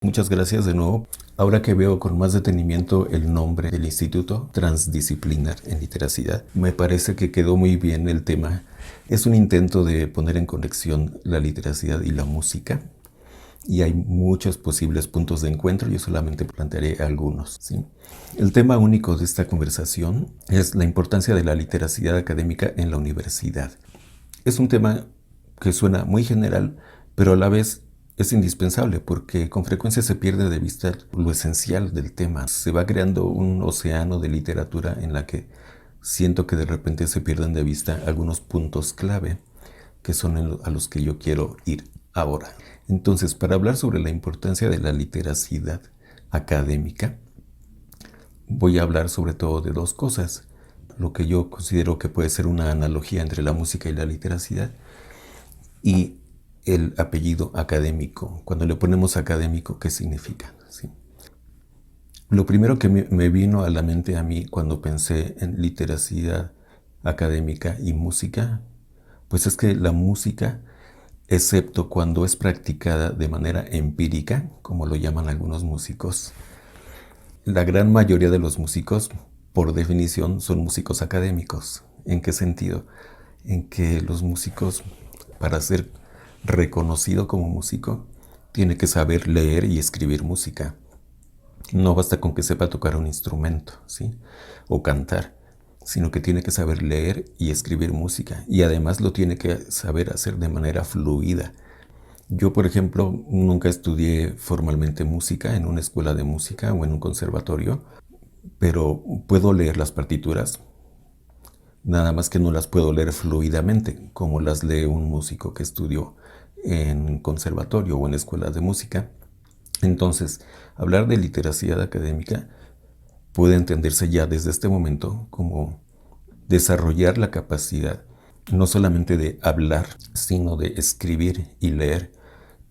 Muchas gracias de nuevo. Ahora que veo con más detenimiento el nombre del Instituto Transdisciplinar en Literacidad, me parece que quedó muy bien el tema. Es un intento de poner en conexión la literacidad y la música, y hay muchos posibles puntos de encuentro. Yo solamente plantearé algunos, ¿sí? El tema único de esta conversación es la importancia de la literacidad académica en la universidad. Es un tema que suena muy general, pero a la vez es indispensable porque con frecuencia se pierde de vista lo esencial del tema. Se va creando un océano de literatura en la que siento que de repente se pierden de vista algunos puntos clave que son a los que yo quiero ir ahora. Entonces, para hablar sobre la importancia de la literacidad académica, voy a hablar sobre todo de dos cosas. Lo que yo considero que puede ser una analogía entre la música y la literacidad y el apellido académico. Cuando le ponemos académico, ¿qué significa? ¿Sí? Lo primero que me vino a la mente a mí cuando pensé en literacidad académica y música, pues es que la música, excepto cuando es practicada de manera empírica, como lo llaman algunos músicos, la gran mayoría de los músicos, por definición, son músicos académicos. ¿En qué sentido? En que los músicos, para ser reconocido como músico, tiene que saber leer y escribir música. No basta con que sepa tocar un instrumento, ¿sí? O cantar, sino que tiene que saber leer y escribir música. Y además lo tiene que saber hacer de manera fluida. Yo, por ejemplo, nunca estudié formalmente música en una escuela de música o en un conservatorio, pero puedo leer las partituras, nada más que no las puedo leer fluidamente, como las lee un músico que estudió en conservatorio o en escuelas de música. Entonces, hablar de literacidad académica puede entenderse ya desde este momento como desarrollar la capacidad no solamente de hablar, sino de escribir y leer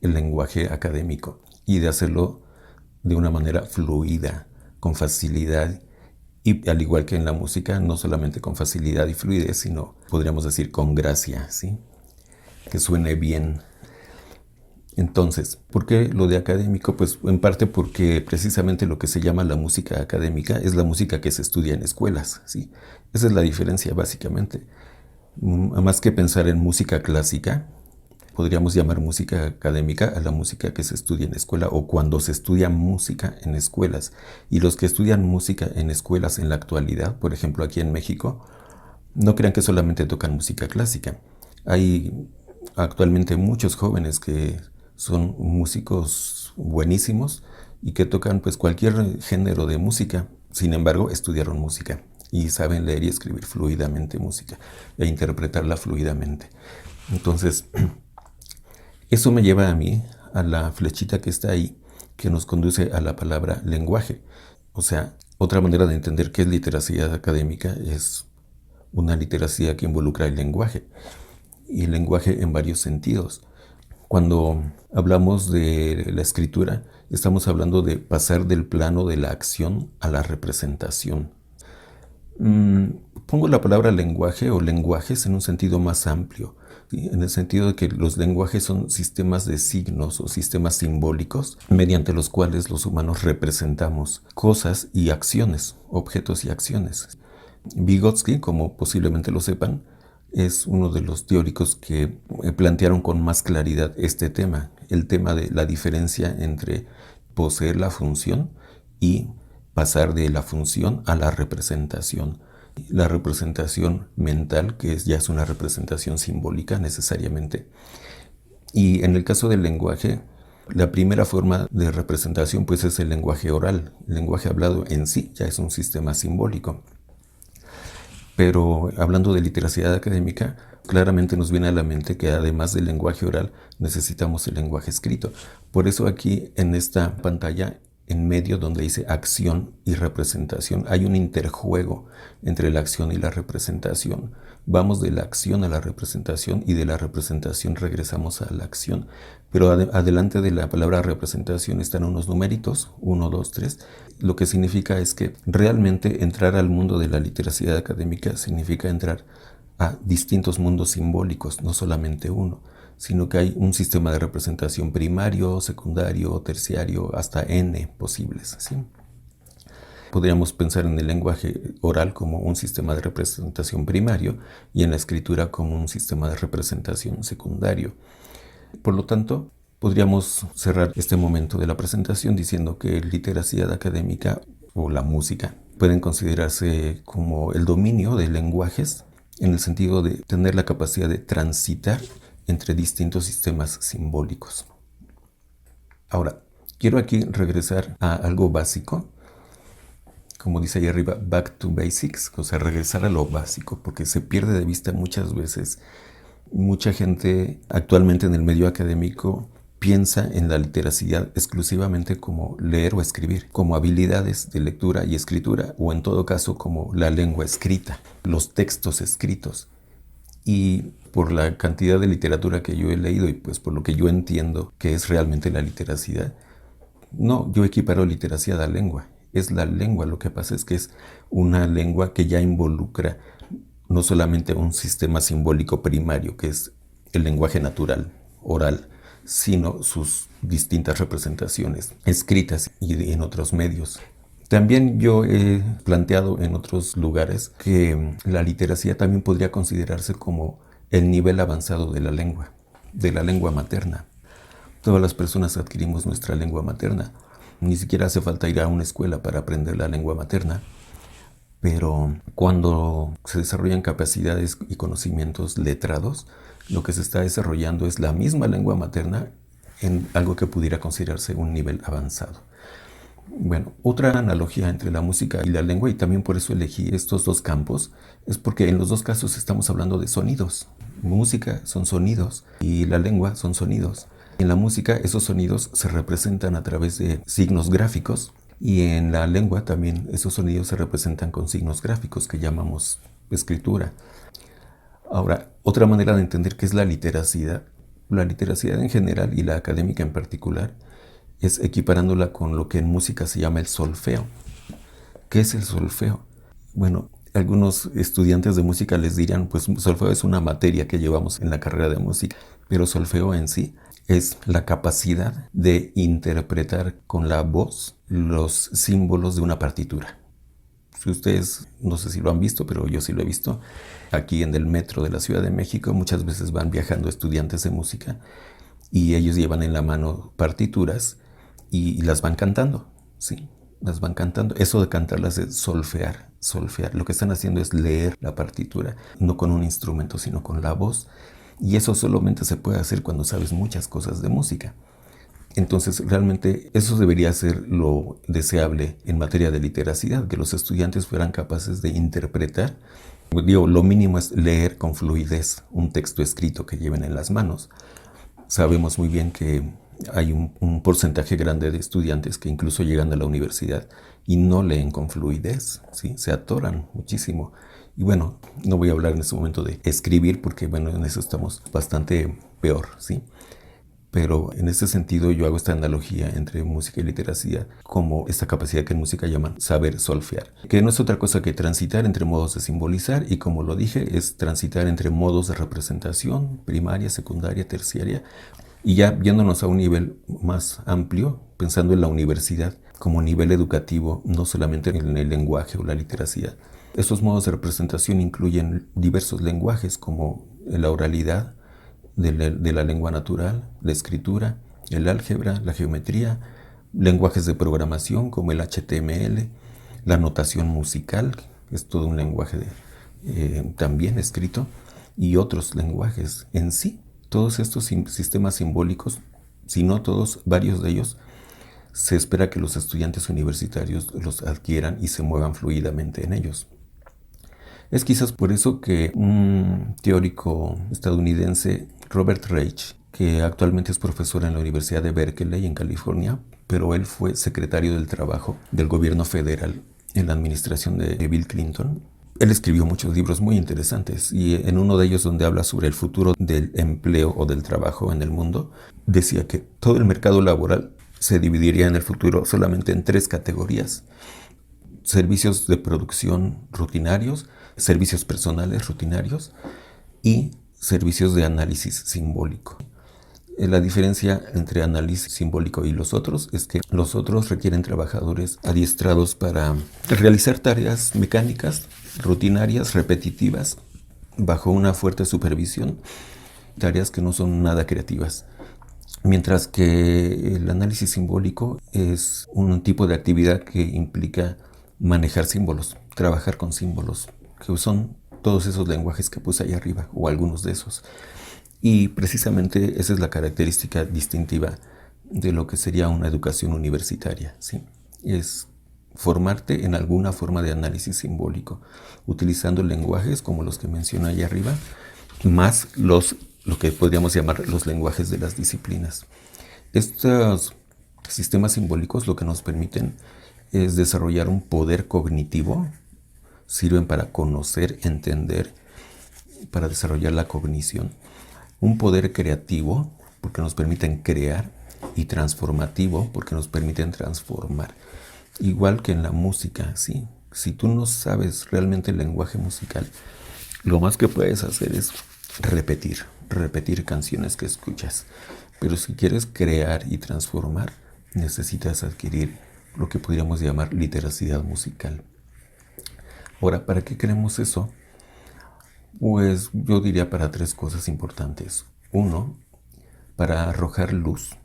el lenguaje académico y de hacerlo de una manera fluida, con facilidad y al igual que en la música, no solamente con facilidad y fluidez, sino podríamos decir con gracia, ¿sí? Que suene bien. Entonces, ¿por qué lo de académico? Pues en parte porque precisamente lo que se llama la música académica es la música que se estudia en escuelas, ¿sí? Esa es la diferencia básicamente. Más que pensar en música clásica, podríamos llamar música académica a la música que se estudia en escuela o cuando se estudia música en escuelas. Y los que estudian música en escuelas en la actualidad, por ejemplo aquí en México, no crean que solamente tocan música clásica. Hay actualmente muchos jóvenes que son músicos buenísimos y que tocan pues cualquier género de música. Sin embargo, estudiaron música y saben leer y escribir fluidamente música e interpretarla fluidamente. Entonces, eso me lleva a mí a la flechita que está ahí, que nos conduce a la palabra lenguaje. O sea, otra manera de entender qué es literacidad académica es una literacidad que involucra el lenguaje, y el lenguaje en varios sentidos. Cuando hablamos de la escritura, estamos hablando de pasar del plano de la acción a la representación. Pongo la palabra lenguaje o lenguajes en un sentido más amplio, ¿sí? En el sentido de que los lenguajes son sistemas de signos o sistemas simbólicos mediante los cuales los humanos representamos cosas y acciones, objetos y acciones. Vygotsky, como posiblemente lo sepan, es uno de los teóricos que plantearon con más claridad este tema, el tema de la diferencia entre poseer la función y pasar de la función a la representación. La representación mental, que ya es una representación simbólica necesariamente. Y en el caso del lenguaje, la primera forma de representación pues es el lenguaje oral. El lenguaje hablado en sí ya es un sistema simbólico. Pero hablando de literacidad académica, claramente nos viene a la mente que además del lenguaje oral necesitamos el lenguaje escrito. Por eso aquí en esta pantalla, en medio donde dice acción y representación, hay un interjuego entre la acción y la representación. Vamos de la acción a la representación y de la representación regresamos a la acción. Pero adelante de la palabra representación están unos numeritos, 1, 2, 3. Lo que significa es que realmente entrar al mundo de la literacidad académica significa entrar a distintos mundos simbólicos, no solamente uno, sino que hay un sistema de representación primario, secundario, terciario, hasta n posibles, ¿sí? Podríamos pensar en el lenguaje oral como un sistema de representación primario y en la escritura como un sistema de representación secundario. Por lo tanto, podríamos cerrar este momento de la presentación diciendo que literacidad académica o la música pueden considerarse como el dominio de lenguajes en el sentido de tener la capacidad de transitar entre distintos sistemas simbólicos. Ahora, quiero aquí regresar a algo básico, como dice ahí arriba, back to basics, o sea, regresar a lo básico, porque se pierde de vista muchas veces. Mucha gente actualmente en el medio académico piensa en la literacidad exclusivamente como leer o escribir, como habilidades de lectura y escritura, o en todo caso como la lengua escrita, los textos escritos. Y por la cantidad de literatura que yo he leído y pues por lo que yo entiendo que es realmente la literacidad, no, yo equiparo literacidad a lengua. Es la lengua, lo que pasa es que es una lengua que ya involucra no solamente un sistema simbólico primario, que es el lenguaje natural, oral, sino sus distintas representaciones escritas y en otros medios. También yo he planteado en otros lugares que la literacia también podría considerarse como el nivel avanzado de la lengua materna. Todas las personas adquirimos nuestra lengua materna. Ni siquiera hace falta ir a una escuela para aprender la lengua materna. Pero cuando se desarrollan capacidades y conocimientos letrados, lo que se está desarrollando es la misma lengua materna en algo que pudiera considerarse un nivel avanzado. Bueno, otra analogía entre la música y la lengua, y también por eso elegí estos dos campos, es porque en los dos casos estamos hablando de sonidos. Música son sonidos y la lengua son sonidos. En la música esos sonidos se representan a través de signos gráficos y en la lengua también esos sonidos se representan con signos gráficos que llamamos escritura. Ahora, otra manera de entender qué es la literacidad en general y la académica en particular, es equiparándola con lo que en música se llama el solfeo. ¿Qué es el solfeo? Bueno, algunos estudiantes de música les dirán, pues solfeo es una materia que llevamos en la carrera de música, pero solfeo en sí es la capacidad de interpretar con la voz los símbolos de una partitura. Si ustedes, no sé si lo han visto, pero yo sí lo he visto, aquí en el metro de la Ciudad de México muchas veces van viajando estudiantes de música y ellos llevan en la mano partituras y las van cantando, ¿sí? Las van cantando. Eso de cantarlas es solfear. Lo que están haciendo es leer la partitura, no con un instrumento, sino con la voz. Y eso solamente se puede hacer cuando sabes muchas cosas de música. Entonces, realmente eso debería ser lo deseable en materia de literacidad, que los estudiantes fueran capaces de interpretar. Digo, lo mínimo es leer con fluidez un texto escrito que lleven en las manos. Sabemos muy bien que hay un porcentaje grande de estudiantes que incluso llegan a la universidad y no leen con fluidez, ¿sí? Se atoran muchísimo. Y bueno, no voy a hablar en este momento de escribir porque bueno, en eso estamos bastante peor, ¿sí? Pero en ese sentido yo hago esta analogía entre música y literacia como esta capacidad que en música llaman saber solfear, que no es otra cosa que transitar entre modos de simbolizar y como lo dije, es transitar entre modos de representación, primaria, secundaria, terciaria, y ya yéndonos a un nivel más amplio, pensando en la universidad como nivel educativo, no solamente en el lenguaje o la literacia. Estos modos de representación incluyen diversos lenguajes como la oralidad de la lengua natural, la escritura, el álgebra, la geometría, lenguajes de programación como el HTML, la notación musical, que es todo un lenguaje también escrito, y otros lenguajes en sí. Todos estos sistemas simbólicos, si no todos, varios de ellos, se espera que los estudiantes universitarios los adquieran y se muevan fluidamente en ellos. Es quizás por eso que un teórico estadounidense, Robert Reich, que actualmente es profesor en la Universidad de Berkeley en California, pero él fue secretario del Trabajo del gobierno federal en la administración de Bill Clinton. Él escribió muchos libros muy interesantes y en uno de ellos donde habla sobre el futuro del empleo o del trabajo en el mundo, decía que todo el mercado laboral se dividiría en el futuro solamente en 3 categorías: servicios de producción rutinarios, servicios personales rutinarios y servicios de análisis simbólico. La diferencia entre análisis simbólico y los otros es que los otros requieren trabajadores adiestrados para realizar tareas mecánicas, rutinarias, repetitivas, bajo una fuerte supervisión, tareas que no son nada creativas. Mientras que el análisis simbólico es un tipo de actividad que implica manejar símbolos, trabajar con símbolos, que son todos esos lenguajes que puse ahí arriba, o algunos de esos. Y precisamente esa es la característica distintiva de lo que sería una educación universitaria, ¿sí? Es formarte en alguna forma de análisis simbólico, utilizando lenguajes como los que menciono ahí arriba, más lo que podríamos llamar los lenguajes de las disciplinas. Estos sistemas simbólicos lo que nos permiten es desarrollar un poder cognitivo, sirven para conocer, entender, para desarrollar la cognición, un poder creativo, porque nos permiten crear, y transformativo, porque nos permiten transformar. Igual que en la música, ¿sí? Si tú no sabes realmente el lenguaje musical, lo más que puedes hacer es repetir canciones que escuchas. Pero si quieres crear y transformar, necesitas adquirir lo que podríamos llamar literacidad musical. Ahora, ¿para qué queremos eso? Pues yo diría para tres cosas importantes. Uno, para arrojar luz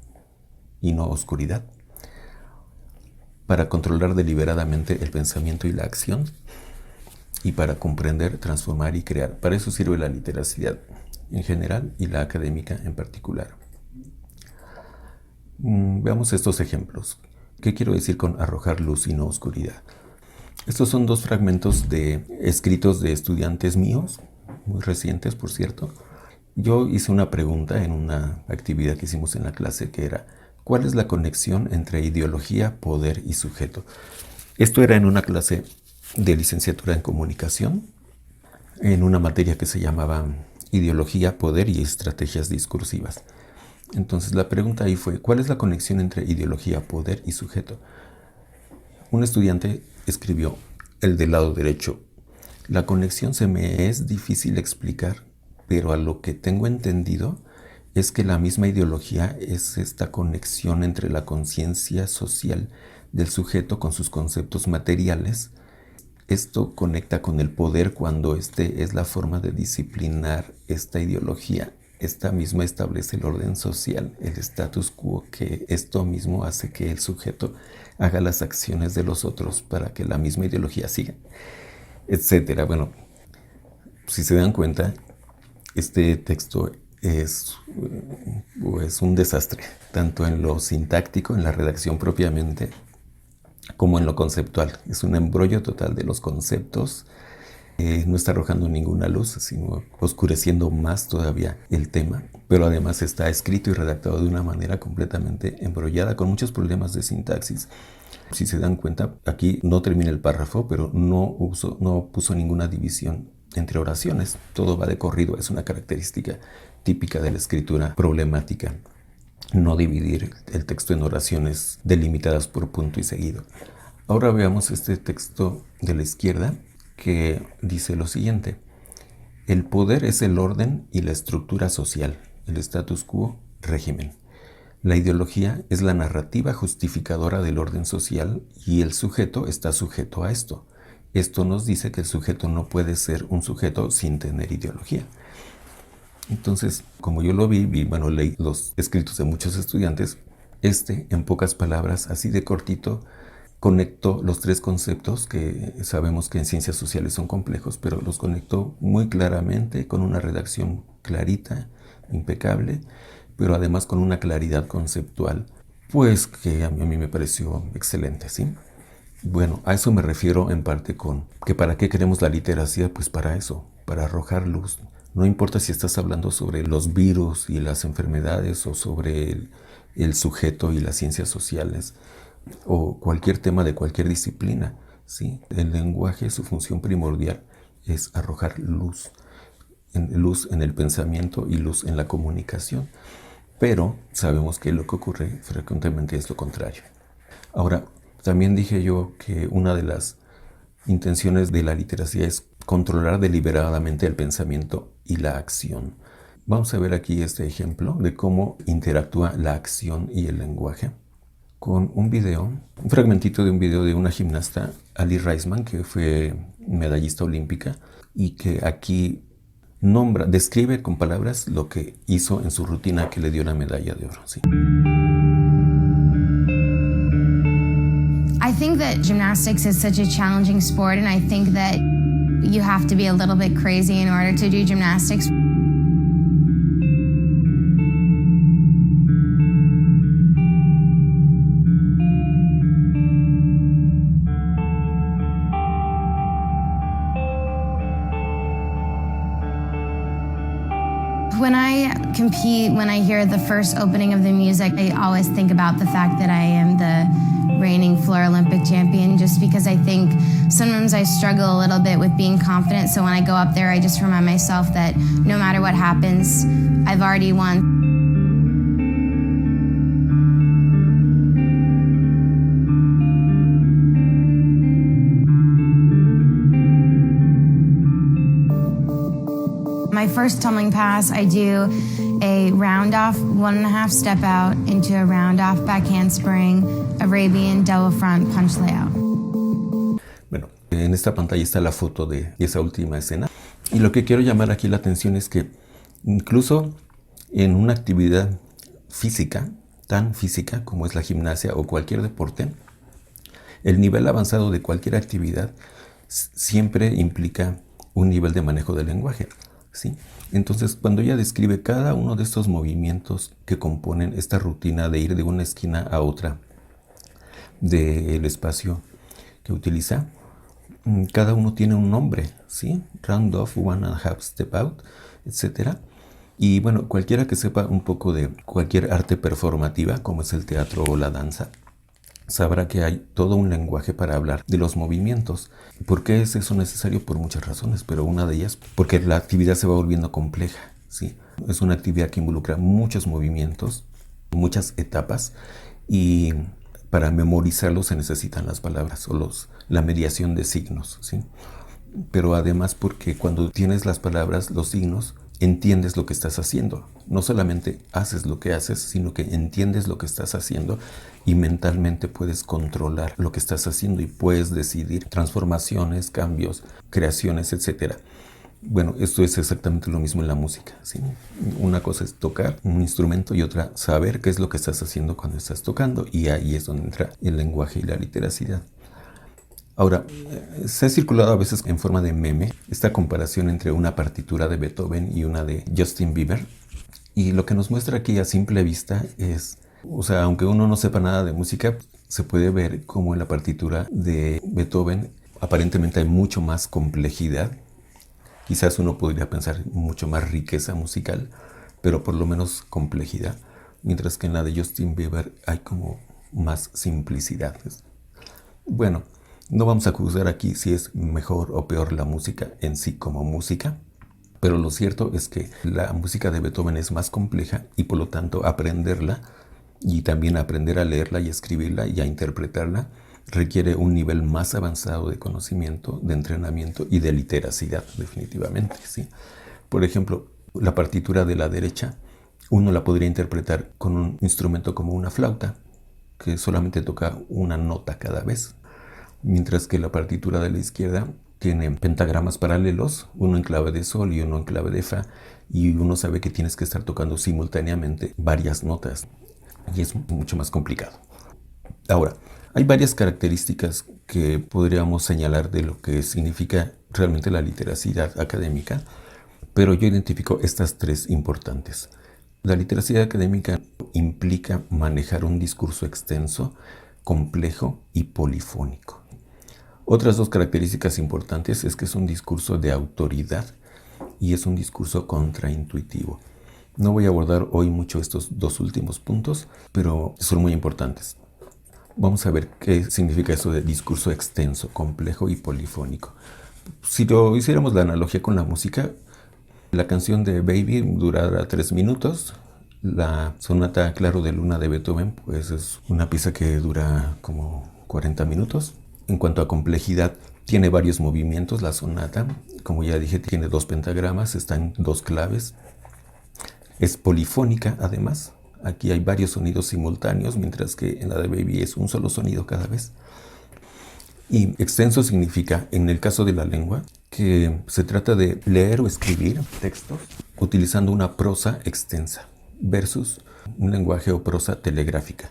y no oscuridad. Para controlar deliberadamente el pensamiento y la acción. Y para comprender, transformar y crear. Para eso sirve la literacidad en general y la académica en particular. Veamos estos ejemplos. ¿Qué quiero decir con arrojar luz y no oscuridad? Estos son dos fragmentos de escritos de estudiantes míos, muy recientes por cierto. Yo hice una pregunta en una actividad que hicimos en la clase que era ¿cuál es la conexión entre ideología, poder y sujeto? Esto era en una clase de licenciatura en comunicación, en una materia que se llamaba ideología, poder y estrategias discursivas. Entonces la pregunta ahí fue ¿cuál es la conexión entre ideología, poder y sujeto? Un estudiante escribió, el del lado derecho, la conexión se me es difícil explicar, pero a lo que tengo entendido es que la misma ideología es esta conexión entre la conciencia social del sujeto con sus conceptos materiales. Esto conecta con el poder cuando este es la forma de disciplinar esta ideología. Esta misma establece el orden social, el status quo, que esto mismo hace que el sujeto haga las acciones de los otros para que la misma ideología siga, etcétera. Bueno, si se dan cuenta, este texto es un desastre, tanto en lo sintáctico, en la redacción propiamente, como en lo conceptual. Es un embrollo total de los conceptos. No está arrojando ninguna luz, sino oscureciendo más todavía el tema. Pero además está escrito y redactado de una manera completamente embrollada, con muchos problemas de sintaxis. Si se dan cuenta, aquí no termina el párrafo, pero no puso ninguna división entre oraciones. Todo va de corrido, es una característica típica de la escritura problemática. No dividir el texto en oraciones delimitadas por punto y seguido. Ahora veamos este texto de la izquierda que dice lo siguiente. El poder es el orden y la estructura social, el status quo, régimen. La ideología es la narrativa justificadora del orden social y el sujeto está sujeto a esto. Esto nos dice que el sujeto no puede ser un sujeto sin tener ideología. Entonces, como yo lo leí los escritos de muchos estudiantes, en pocas palabras, así de cortito, conectó los tres conceptos que sabemos que en ciencias sociales son complejos, pero los conectó muy claramente con una redacción clarita, impecable, pero además con una claridad conceptual, pues que a mí me pareció excelente, ¿sí? Bueno, a eso me refiero en parte con que para qué queremos la literacia, pues para eso, para arrojar luz. No importa si estás hablando sobre los virus y las enfermedades o sobre el sujeto y las ciencias sociales o cualquier tema de cualquier disciplina, ¿sí? El lenguaje, su función primordial es arrojar luz en el pensamiento y luz en la comunicación. Pero sabemos que lo que ocurre frecuentemente es lo contrario. Ahora, también dije yo que una de las intenciones de la literacia es controlar deliberadamente el pensamiento y la acción. Vamos a ver aquí este ejemplo de cómo interactúa la acción y el lenguaje con un video, un fragmentito de un video de una gimnasta, Ali Raisman, que fue medallista olímpica y que aquí describe con palabras lo que hizo en su rutina que le dio la medalla de oro. ¿Sí? I think that gymnastics is such a challenging sport, and I think that you have to be a little bit crazy in order to do gymnastics. When I compete, when I hear the first opening of the music, I always think about the fact that I am the reigning floor Olympic champion, just because I think sometimes I struggle a little bit with being confident. So when I go up there, I just remind myself that no matter what happens, I've already won. My first tumbling pass, I do a round off, 1.5 step out into a round off back handspring, Arabian double front punch layout. Bueno, en esta pantalla está la foto de esa última escena. Y lo que quiero llamar aquí la atención es que incluso en una actividad física, tan física como es la gimnasia o cualquier deporte, el nivel avanzado de cualquier actividad siempre implica un nivel de manejo del lenguaje. ¿Sí? Entonces, cuando ella describe cada uno de estos movimientos que componen esta rutina de ir de una esquina a otra del espacio que utiliza, cada uno tiene un nombre, ¿sí? Round off, 1.5 step out, etc. Y bueno, cualquiera que sepa un poco de cualquier arte performativa, como es el teatro o la danza, sabrá que hay todo un lenguaje para hablar de los movimientos. ¿Por qué es eso necesario? Por muchas razones, pero una de ellas porque la actividad se va volviendo compleja, ¿sí? Es una actividad que involucra muchos movimientos, muchas etapas, y para memorizarlos se necesitan las palabras o la mediación de signos, ¿sí? Pero además porque cuando tienes las palabras, los signos, entiendes lo que estás haciendo. No solamente haces lo que haces, sino que entiendes lo que estás haciendo y mentalmente puedes controlar lo que estás haciendo y puedes decidir transformaciones, cambios, creaciones, etc. Bueno, esto es exactamente lo mismo en la música, ¿sí? Una cosa es tocar un instrumento y otra saber qué es lo que estás haciendo cuando estás tocando, y ahí es donde entra el lenguaje y la literacidad. Ahora, se ha circulado a veces en forma de meme esta comparación entre una partitura de Beethoven y una de Justin Bieber. Y lo que nos muestra aquí a simple vista es, o sea, aunque uno no sepa nada de música, se puede ver cómo en la partitura de Beethoven aparentemente hay mucho más complejidad. Quizás uno podría pensar mucho más riqueza musical, pero por lo menos complejidad. Mientras que en la de Justin Bieber hay como más simplicidad. Bueno, no vamos a juzgar aquí si es mejor o peor la música en sí como música, pero lo cierto es que la música de Beethoven es más compleja y por lo tanto aprenderla y también aprender a leerla y escribirla y a interpretarla requiere un nivel más avanzado de conocimiento, de entrenamiento y de literacidad, definitivamente, ¿sí? Por ejemplo, la partitura de la derecha uno la podría interpretar con un instrumento como una flauta, que solamente toca una nota cada vez. Mientras que la partitura de la izquierda tiene pentagramas paralelos, uno en clave de sol y uno en clave de fa, y uno sabe que tienes que estar tocando simultáneamente varias notas, y es mucho más complicado. Ahora, hay varias características que podríamos señalar de lo que significa realmente la literacidad académica, pero yo identifico estas tres importantes. La literacidad académica implica manejar un discurso extenso, complejo y polifónico. Otras dos características importantes es que es un discurso de autoridad y es un discurso contraintuitivo. No voy a abordar hoy mucho estos dos últimos puntos, pero son muy importantes. Vamos a ver qué significa eso de discurso extenso, complejo y polifónico. Si lo hiciéramos la analogía con la música, la canción de Baby durará 3 minutos. La sonata Claro de Luna de Beethoven, pues es una pieza que dura como 40 minutos. En cuanto a complejidad, tiene varios movimientos la sonata. Como ya dije, tiene 2 pentagramas, está en 2 claves. Es polifónica además. Aquí hay varios sonidos simultáneos, mientras que en la de Baby es un solo sonido cada vez. Y extenso significa, en el caso de la lengua, que se trata de leer o escribir textos utilizando una prosa extensa versus un lenguaje o prosa telegráfica.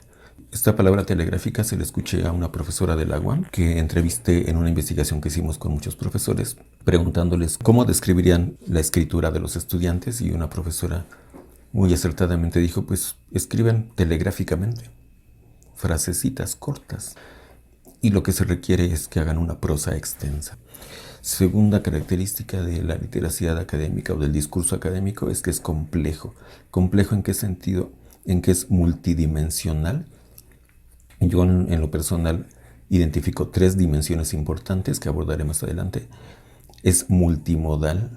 Esta palabra telegráfica se la escuché a una profesora de la UAM que entrevisté en una investigación que hicimos con muchos profesores, preguntándoles cómo describirían la escritura de los estudiantes, y una profesora muy acertadamente dijo, pues escriben telegráficamente, frasecitas cortas, y lo que se requiere es que hagan una prosa extensa. Segunda característica de la literacidad académica o del discurso académico es que es complejo. ¿Complejo en qué sentido? En que es multidimensional. Yo en lo personal identifico 3 dimensiones importantes que abordaré más adelante. Es multimodal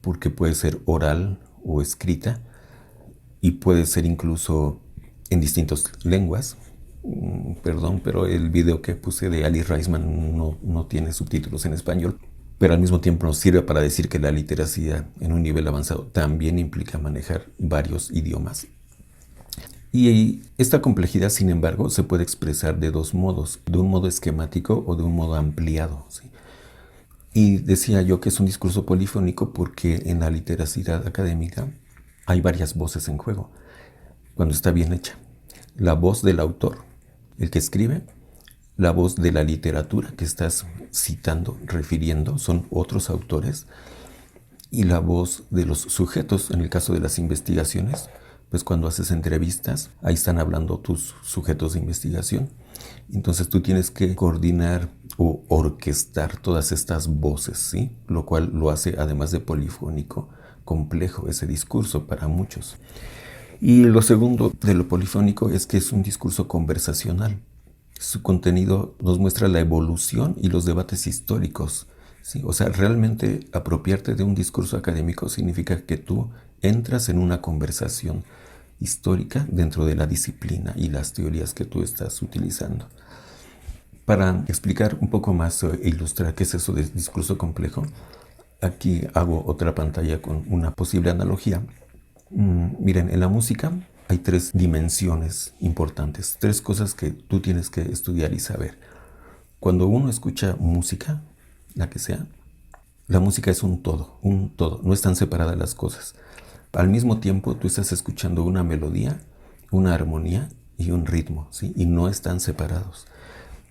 porque puede ser oral o escrita y puede ser incluso en distintas lenguas. Perdón, pero el video que puse de Ali Reisman no tiene subtítulos en español, pero al mismo tiempo nos sirve para decir que la literacidad en un nivel avanzado también implica manejar varios idiomas. Y esta complejidad, sin embargo, se puede expresar de 2 modos, de un modo esquemático o de un modo ampliado, ¿sí? Y decía yo que es un discurso polifónico porque en la literacidad académica hay varias voces en juego, cuando está bien hecha. La voz del autor, el que escribe, la voz de la literatura que estás citando, refiriendo, son otros autores, y la voz de los sujetos, en el caso de las investigaciones, pues cuando haces entrevistas, ahí están hablando tus sujetos de investigación. Entonces tú tienes que coordinar o orquestar todas estas voces, ¿sí? Lo cual lo hace, además de polifónico, complejo ese discurso para muchos. Y lo segundo de lo polifónico es que es un discurso conversacional. Su contenido nos muestra la evolución y los debates históricos, ¿sí? O sea, realmente apropiarte de un discurso académico significa que tú entras en una conversación histórica dentro de la disciplina y las teorías que tú estás utilizando. Para explicar un poco más e ilustrar qué es eso de discurso complejo, aquí hago otra pantalla con una posible analogía. Miren, en la música hay 3 dimensiones importantes, 3 cosas que tú tienes que estudiar y saber. Cuando uno escucha música, la que sea, la música es un todo, no están separadas las cosas. Al mismo tiempo tú estás escuchando una melodía, una armonía y un ritmo, ¿sí? Y no están separados.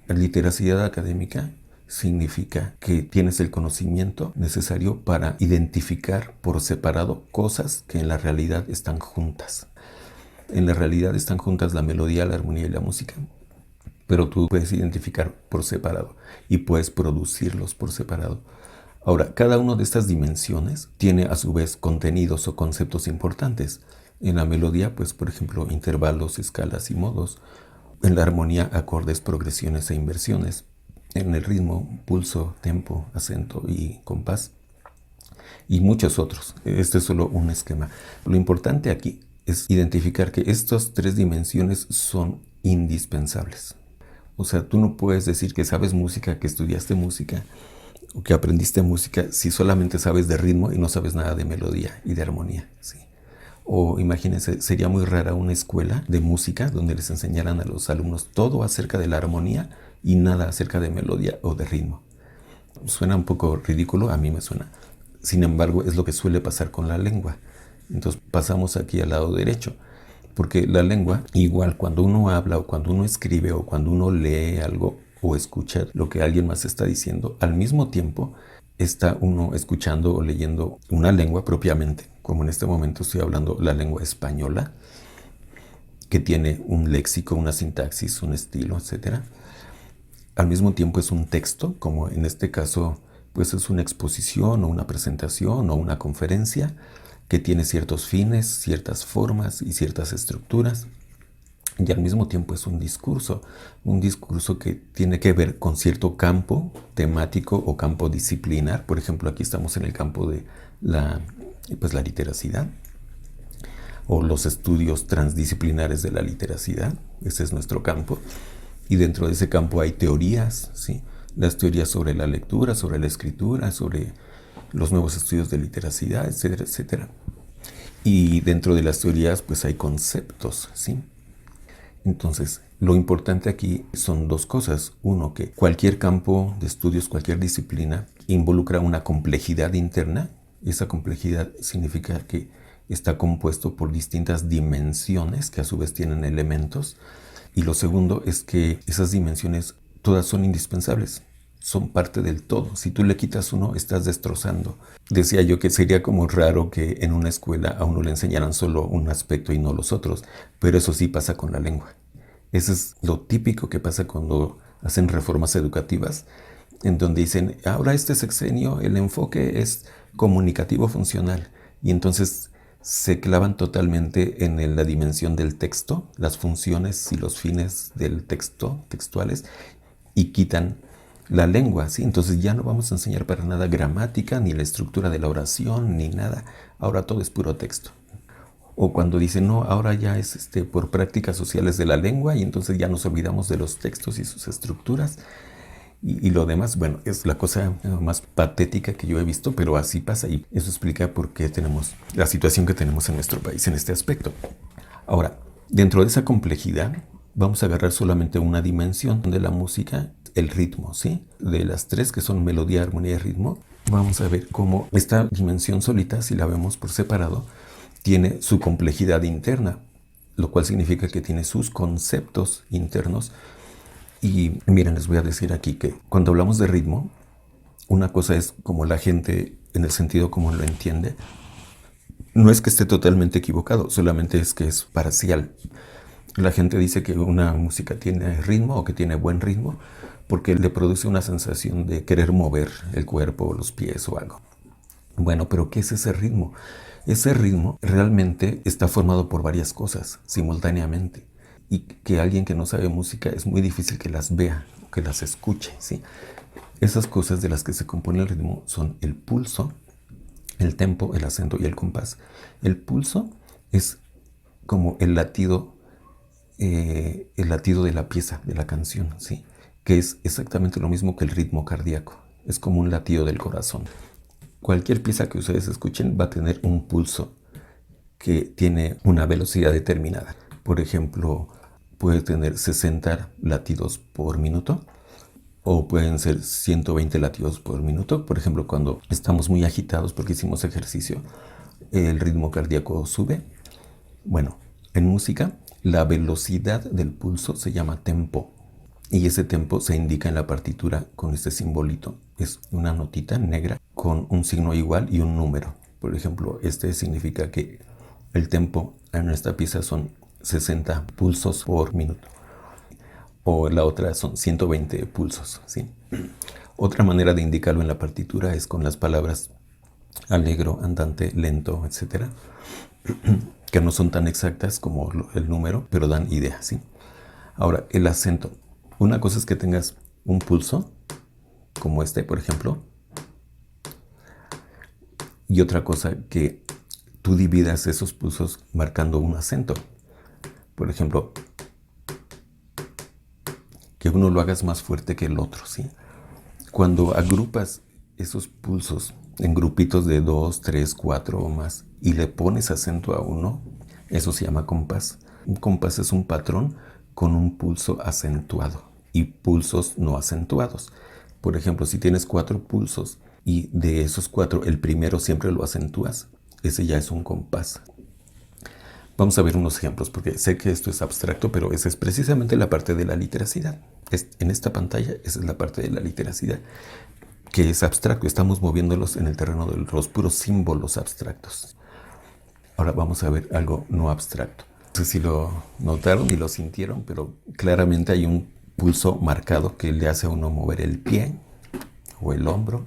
La literacidad académica significa que tienes el conocimiento necesario para identificar por separado cosas que en la realidad están juntas. En la realidad están juntas la melodía, la armonía y la música, pero tú puedes identificar por separado y puedes producirlos por separado. Ahora, cada una de estas dimensiones tiene a su vez contenidos o conceptos importantes. En la melodía, pues por ejemplo, intervalos, escalas y modos. En la armonía, acordes, progresiones e inversiones. En el ritmo, pulso, tempo, acento y compás. Y muchos otros. Este es solo un esquema. Lo importante aquí es identificar que estas 3 dimensiones son indispensables. O sea, tú no puedes decir que sabes música, que estudiaste música o que aprendiste música si solamente sabes de ritmo y no sabes nada de melodía y de armonía, ¿sí? O imagínense, sería muy rara una escuela de música donde les enseñaran a los alumnos todo acerca de la armonía y nada acerca de melodía o de ritmo. Suena un poco ridículo, a mí me suena. Sin embargo, es lo que suele pasar con la lengua. Entonces pasamos aquí al lado derecho, porque la lengua, igual cuando uno habla o cuando uno escribe o cuando uno lee algo o escucha lo que alguien más está diciendo, al mismo tiempo está uno escuchando o leyendo una lengua propiamente, como en este momento estoy hablando la lengua española, que tiene un léxico, una sintaxis, un estilo, etc. Al mismo tiempo es un texto, como en este caso pues es una exposición o una presentación o una conferencia que tiene ciertos fines, ciertas formas y ciertas estructuras. Y al mismo tiempo es un discurso que tiene que ver con cierto campo temático o campo disciplinar. Por ejemplo, aquí estamos en el campo de la literacidad o los estudios transdisciplinares de la literacidad. Ese es nuestro campo. Y dentro de ese campo hay teorías, ¿sí? Las teorías sobre la lectura, sobre la escritura, sobre los nuevos estudios de literacidad, etcétera, etcétera. Y dentro de las teorías pues hay conceptos, ¿sí? Entonces, lo importante aquí son dos cosas. Uno, que cualquier campo de estudios, cualquier disciplina, involucra una complejidad interna. Esa complejidad significa que está compuesto por distintas dimensiones que a su vez tienen elementos. Y lo segundo es que esas dimensiones todas son indispensables, son parte del todo. Si tú le quitas uno, estás destrozando. Decía yo que sería como raro que en una escuela a uno le enseñaran solo un aspecto y no los otros, pero eso sí pasa con la lengua. Eso es lo típico que pasa cuando hacen reformas educativas, en donde dicen, ahora este sexenio el enfoque es comunicativo funcional, y entonces se clavan totalmente en la dimensión del texto, las funciones y los fines del texto, textuales, y quitan la lengua, ¿sí? Entonces ya no vamos a enseñar para nada gramática, ni la estructura de la oración, ni nada. Ahora todo es puro texto. O cuando dicen, no, ahora ya es por prácticas sociales de la lengua, y entonces ya nos olvidamos de los textos y sus estructuras. Y lo demás, bueno, es la cosa más patética que yo he visto, pero así pasa, y eso explica por qué tenemos la situación que tenemos en nuestro país en este aspecto. Ahora, dentro de esa complejidad, vamos a agarrar solamente una dimensión de la música, el ritmo, ¿sí? De las tres que son melodía, armonía y ritmo, vamos a ver cómo esta dimensión solita, si la vemos por separado, tiene su complejidad interna, lo cual significa que tiene sus conceptos internos. Y miren, les voy a decir aquí que cuando hablamos de ritmo, una cosa es como la gente, en el sentido como lo entiende, no es que esté totalmente equivocado, solamente es que es parcial. La gente dice que una música tiene ritmo o que tiene buen ritmo porque le produce una sensación de querer mover el cuerpo o los pies o algo. Bueno, pero ¿qué es ese ritmo? Ese ritmo realmente está formado por varias cosas simultáneamente, y que alguien que no sabe música es muy difícil que las vea o que las escuche, ¿sí? Esas cosas de las que se compone el ritmo son el pulso, el tempo, el acento y el compás. El pulso es como el latido de la pieza, de la canción, ¿sí? Que es exactamente lo mismo que el ritmo cardíaco. Es como un latido del corazón. Cualquier pieza que ustedes escuchen va a tener un pulso que tiene una velocidad determinada. Por ejemplo, puede tener 60 latidos por minuto, o pueden ser 120 latidos por minuto. Por ejemplo, cuando estamos muy agitados porque hicimos ejercicio, el ritmo cardíaco sube. Bueno, en música, la velocidad del pulso se llama tempo, y ese tempo se indica en la partitura con este simbolito. Es una notita negra con un signo igual y un número. Por ejemplo, este significa que el tempo en esta pieza son 60 pulsos por minuto. O la otra son 120 pulsos, ¿sí? Otra manera de indicarlo en la partitura es con las palabras alegro, andante, lento, etc., que no son tan exactas como el número, pero dan idea, ¿sí? Ahora, el acento. Una cosa es que tengas un pulso, como este, por ejemplo, y otra cosa que tú dividas esos pulsos marcando un acento. Por ejemplo, que uno lo hagas más fuerte que el otro, ¿sí? Cuando agrupas esos pulsos en grupitos de 2, 3, 4 o más y le pones acento a uno, eso se llama compás. Un compás es un patrón con un pulso acentuado y pulsos no acentuados. Por ejemplo, si tienes 4 pulsos y de esos 4 el primero siempre lo acentúas, ese ya es un compás. Vamos a ver unos ejemplos, porque sé que esto es abstracto, pero esa es precisamente la parte de la literacidad. En esta pantalla, esa es la parte de la literacidad, que es abstracto. Estamos moviéndolos en el terreno de los puros símbolos abstractos. Ahora vamos a ver algo no abstracto. No sé si lo notaron y lo sintieron, pero claramente hay un pulso marcado que le hace a uno mover el pie o el hombro.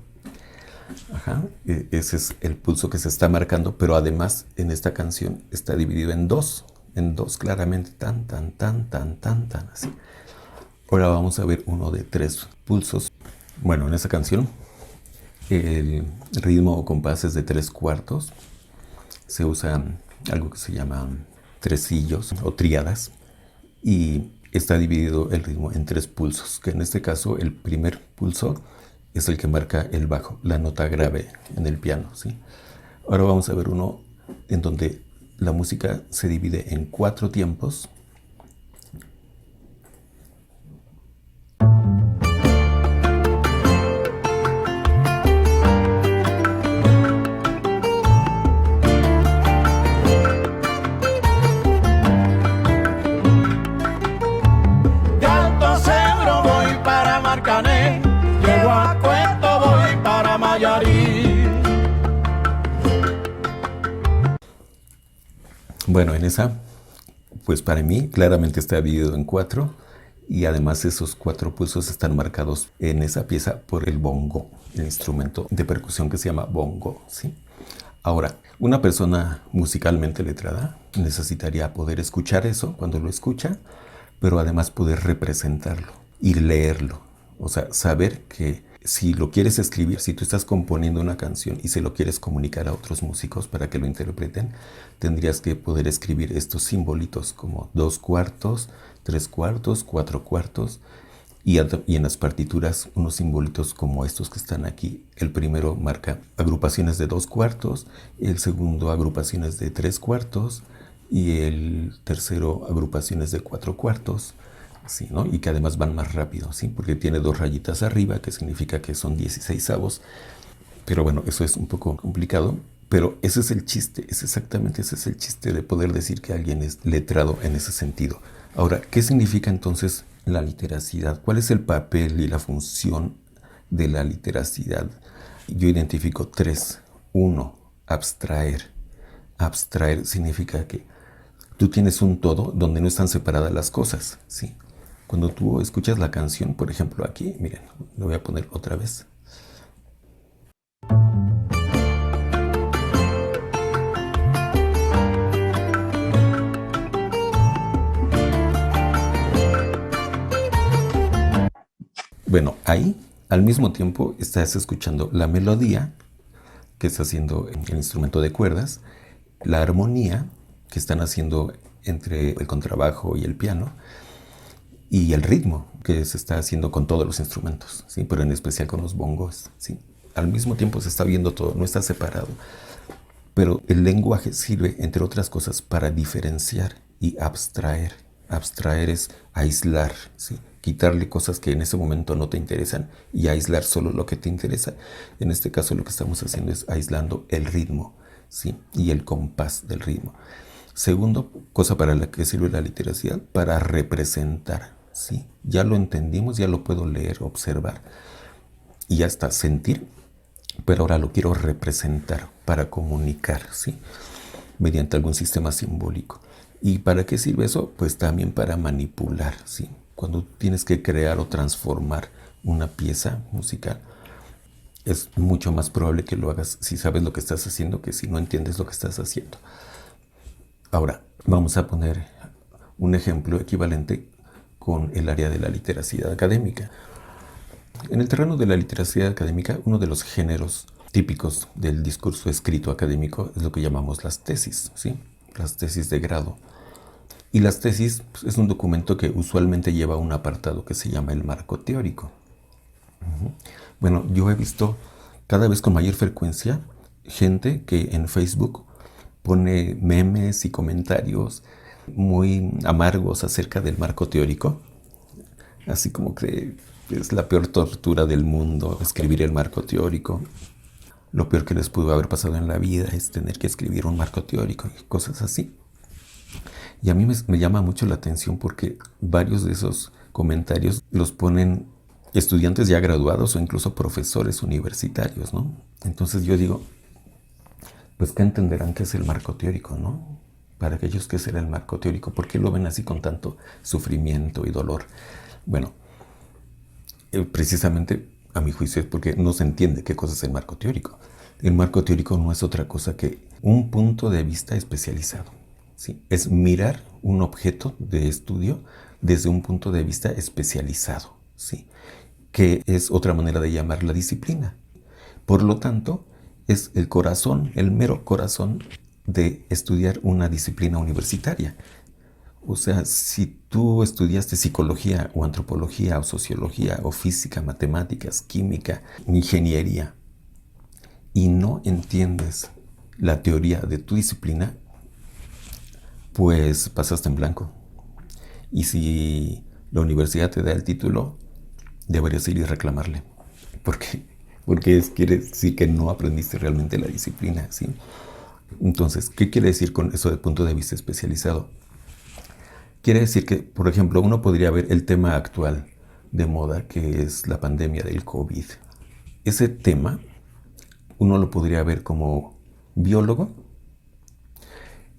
Ajá, ese es el pulso que se está marcando, pero además en esta canción está dividido en dos claramente, tan, así. Ahora vamos a ver uno de 3 pulsos. Bueno, en esta canción el ritmo o compás es de 3/4. Se usa algo que se llama tresillos o tríadas, y está dividido el ritmo en 3 pulsos, que en este caso el primer pulso es el que marca el bajo, la nota grave en el piano, ¿sí? Ahora vamos a ver uno en donde la música se divide en 4 tiempos. De Alto Cedro voy para Marcané, llego a Cueto voy para Mayarí. Bueno, en esa, pues para mí claramente está dividido en 4 y además esos 4 pulsos están marcados en esa pieza por el bongo, el instrumento de percusión que se llama bongo, ¿sí? Ahora, una persona musicalmente letrada necesitaría poder escuchar eso cuando lo escucha, pero además poder representarlo y leerlo. O sea, saber que si lo quieres escribir, si tú estás componiendo una canción y se lo quieres comunicar a otros músicos para que lo interpreten, tendrías que poder escribir estos simbolitos como 2/4, 3/4, 4/4 y en las partituras unos simbolitos como estos que están aquí. El primero marca agrupaciones de 2/4, el segundo agrupaciones de 3/4 y el tercero agrupaciones de 4/4. Sí, ¿no? Y que además van más rápido, ¿sí? Porque tiene 2 rayitas arriba, que significa que son 16avos. Pero bueno, eso es un poco complicado. Pero ese es el chiste, exactamente ese es el chiste de poder decir que alguien es letrado en ese sentido. Ahora, ¿qué significa entonces la literacidad? ¿Cuál es el papel y la función de la literacidad? Yo identifico 3. 1, abstraer. Abstraer significa que tú tienes un todo donde no están separadas las cosas, ¿sí? Cuando tú escuchas la canción, por ejemplo aquí, miren, lo voy a poner otra vez. Bueno, ahí al mismo tiempo estás escuchando la melodía que está haciendo el instrumento de cuerdas, la armonía que están haciendo entre el contrabajo y el piano, y el ritmo que se está haciendo con todos los instrumentos, ¿sí? Pero en especial con los bongos, ¿sí? Al mismo tiempo se está viendo todo, no está separado. Pero el lenguaje sirve, entre otras cosas, para diferenciar y abstraer. Abstraer es aislar, ¿sí? Quitarle cosas que en ese momento no te interesan y aislar solo lo que te interesa. En este caso lo que estamos haciendo es aislando el ritmo, ¿sí? Y el compás del ritmo. Segundo, cosa para la que sirve la literacidad, para representar, ¿sí? Ya lo entendimos, ya lo puedo leer, observar y ya está, sentir, pero ahora lo quiero representar para comunicar, ¿sí? Mediante algún sistema simbólico. ¿Y para qué sirve eso? Pues también para manipular, ¿sí? Cuando tienes que crear o transformar una pieza musical, es mucho más probable que lo hagas si sabes lo que estás haciendo que si no entiendes lo que estás haciendo. Ahora, vamos a poner un ejemplo equivalente con el área de la literacidad académica. En el terreno de la literacidad académica, uno de los géneros típicos del discurso escrito académico es lo que llamamos las tesis, ¿sí? Las tesis de grado. Y las tesis, pues, es un documento que usualmente lleva un apartado que se llama el marco teórico. Bueno, yo he visto cada vez con mayor frecuencia gente que en Facebook pone memes y comentarios muy amargos acerca del marco teórico, así como que es la peor tortura del mundo escribir el marco teórico. Lo peor que les pudo haber pasado en la vida es tener que escribir un marco teórico y cosas así. Y a mí me llama mucho la atención porque varios de esos comentarios los ponen estudiantes ya graduados o incluso profesores universitarios, ¿no? Entonces yo digo, pues ¿qué entenderán qué es el marco teórico, no? Para aquellos, ¿qué será el marco teórico? ¿Por qué lo ven así con tanto sufrimiento y dolor? Bueno, precisamente a mi juicio es porque no se entiende qué cosa es el marco teórico. El marco teórico no es otra cosa que un punto de vista especializado, ¿sí? Es mirar un objeto de estudio desde un punto de vista especializado, ¿sí? Que es otra manera de llamar la disciplina. Por lo tanto, es el corazón, el mero corazón de estudiar una disciplina universitaria. O sea, si tú estudiaste psicología o antropología o sociología o física, matemáticas, química, ingeniería y no entiendes la teoría de tu disciplina, pues pasaste en blanco. Y si la universidad te da el título, deberías ir y reclamarle. Porque quiere decir que no aprendiste realmente la disciplina, ¿sí? Entonces, ¿qué quiere decir con eso desde el punto de vista especializado? Quiere decir que, por ejemplo, uno podría ver el tema actual de moda, que es la pandemia del COVID. Ese tema, uno lo podría ver como biólogo,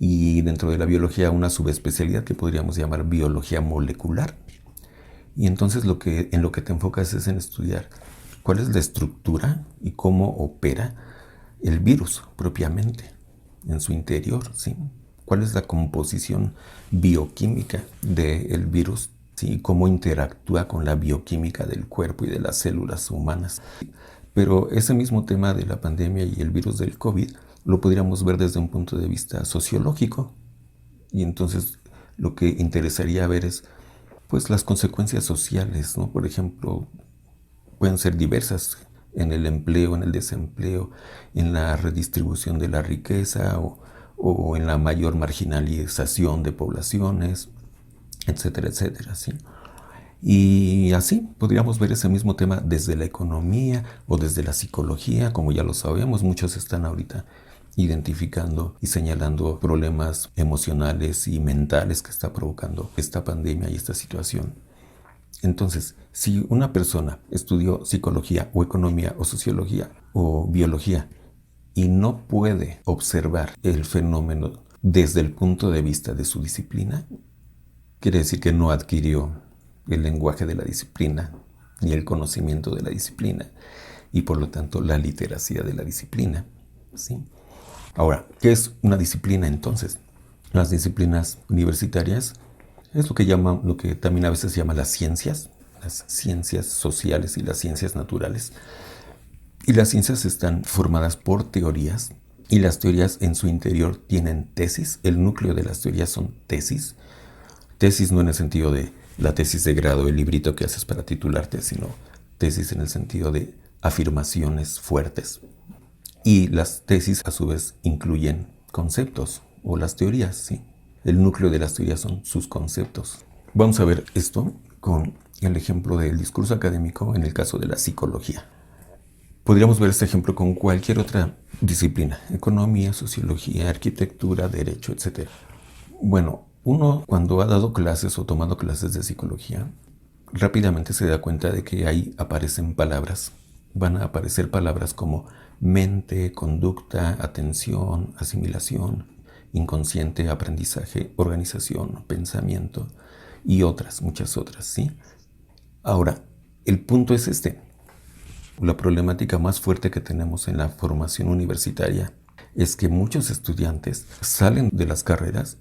y dentro de la biología una subespecialidad que podríamos llamar biología molecular. Y entonces en lo que te enfocas es en estudiar cuál es la estructura y cómo opera el virus propiamente en su interior, ¿sí? Cuál es la composición bioquímica del virus, ¿sí? Cómo interactúa con la bioquímica del cuerpo y de las células humanas. Pero ese mismo tema de la pandemia y el virus del COVID lo podríamos ver desde un punto de vista sociológico. Y entonces lo que interesaría ver es pues las consecuencias sociales, ¿no? Por ejemplo, pueden ser diversas en el empleo, en el desempleo, en la redistribución de la riqueza o en la mayor marginalización de poblaciones, etcétera, etcétera, ¿sí? Y así podríamos ver ese mismo tema desde la economía o desde la psicología. Como ya lo sabemos, muchos están ahorita identificando y señalando problemas emocionales y mentales que está provocando esta pandemia y esta situación. Entonces, si una persona estudió psicología o economía o sociología o biología y no puede observar el fenómeno desde el punto de vista de su disciplina, quiere decir que no adquirió el lenguaje de la disciplina ni el conocimiento de la disciplina y por lo tanto la literacia de la disciplina, ¿sí? Ahora, ¿qué es una disciplina entonces? Las disciplinas universitarias es lo que también a veces se llama las ciencias sociales y las ciencias naturales. Y las ciencias están formadas por teorías, y las teorías en su interior tienen tesis. El núcleo de las teorías son tesis. Tesis no en el sentido de la tesis de grado, el librito que haces para titularte, sino tesis en el sentido de afirmaciones fuertes. Y las tesis a su vez incluyen conceptos o las teorías, ¿sí? El núcleo de las teorías son sus conceptos. Vamos a ver esto con el ejemplo del discurso académico en el caso de la psicología. Podríamos ver este ejemplo con cualquier otra disciplina: economía, sociología, arquitectura, derecho, etc. Bueno, uno cuando ha dado clases o tomado clases de psicología, rápidamente se da cuenta de que ahí aparecen palabras. Van a aparecer palabras como mente, conducta, atención, asimilación, inconsciente, aprendizaje, organización, pensamiento y muchas otras, ¿sí? Ahora, el punto es este. La problemática más fuerte que tenemos en la formación universitaria es que muchos estudiantes salen de las carreras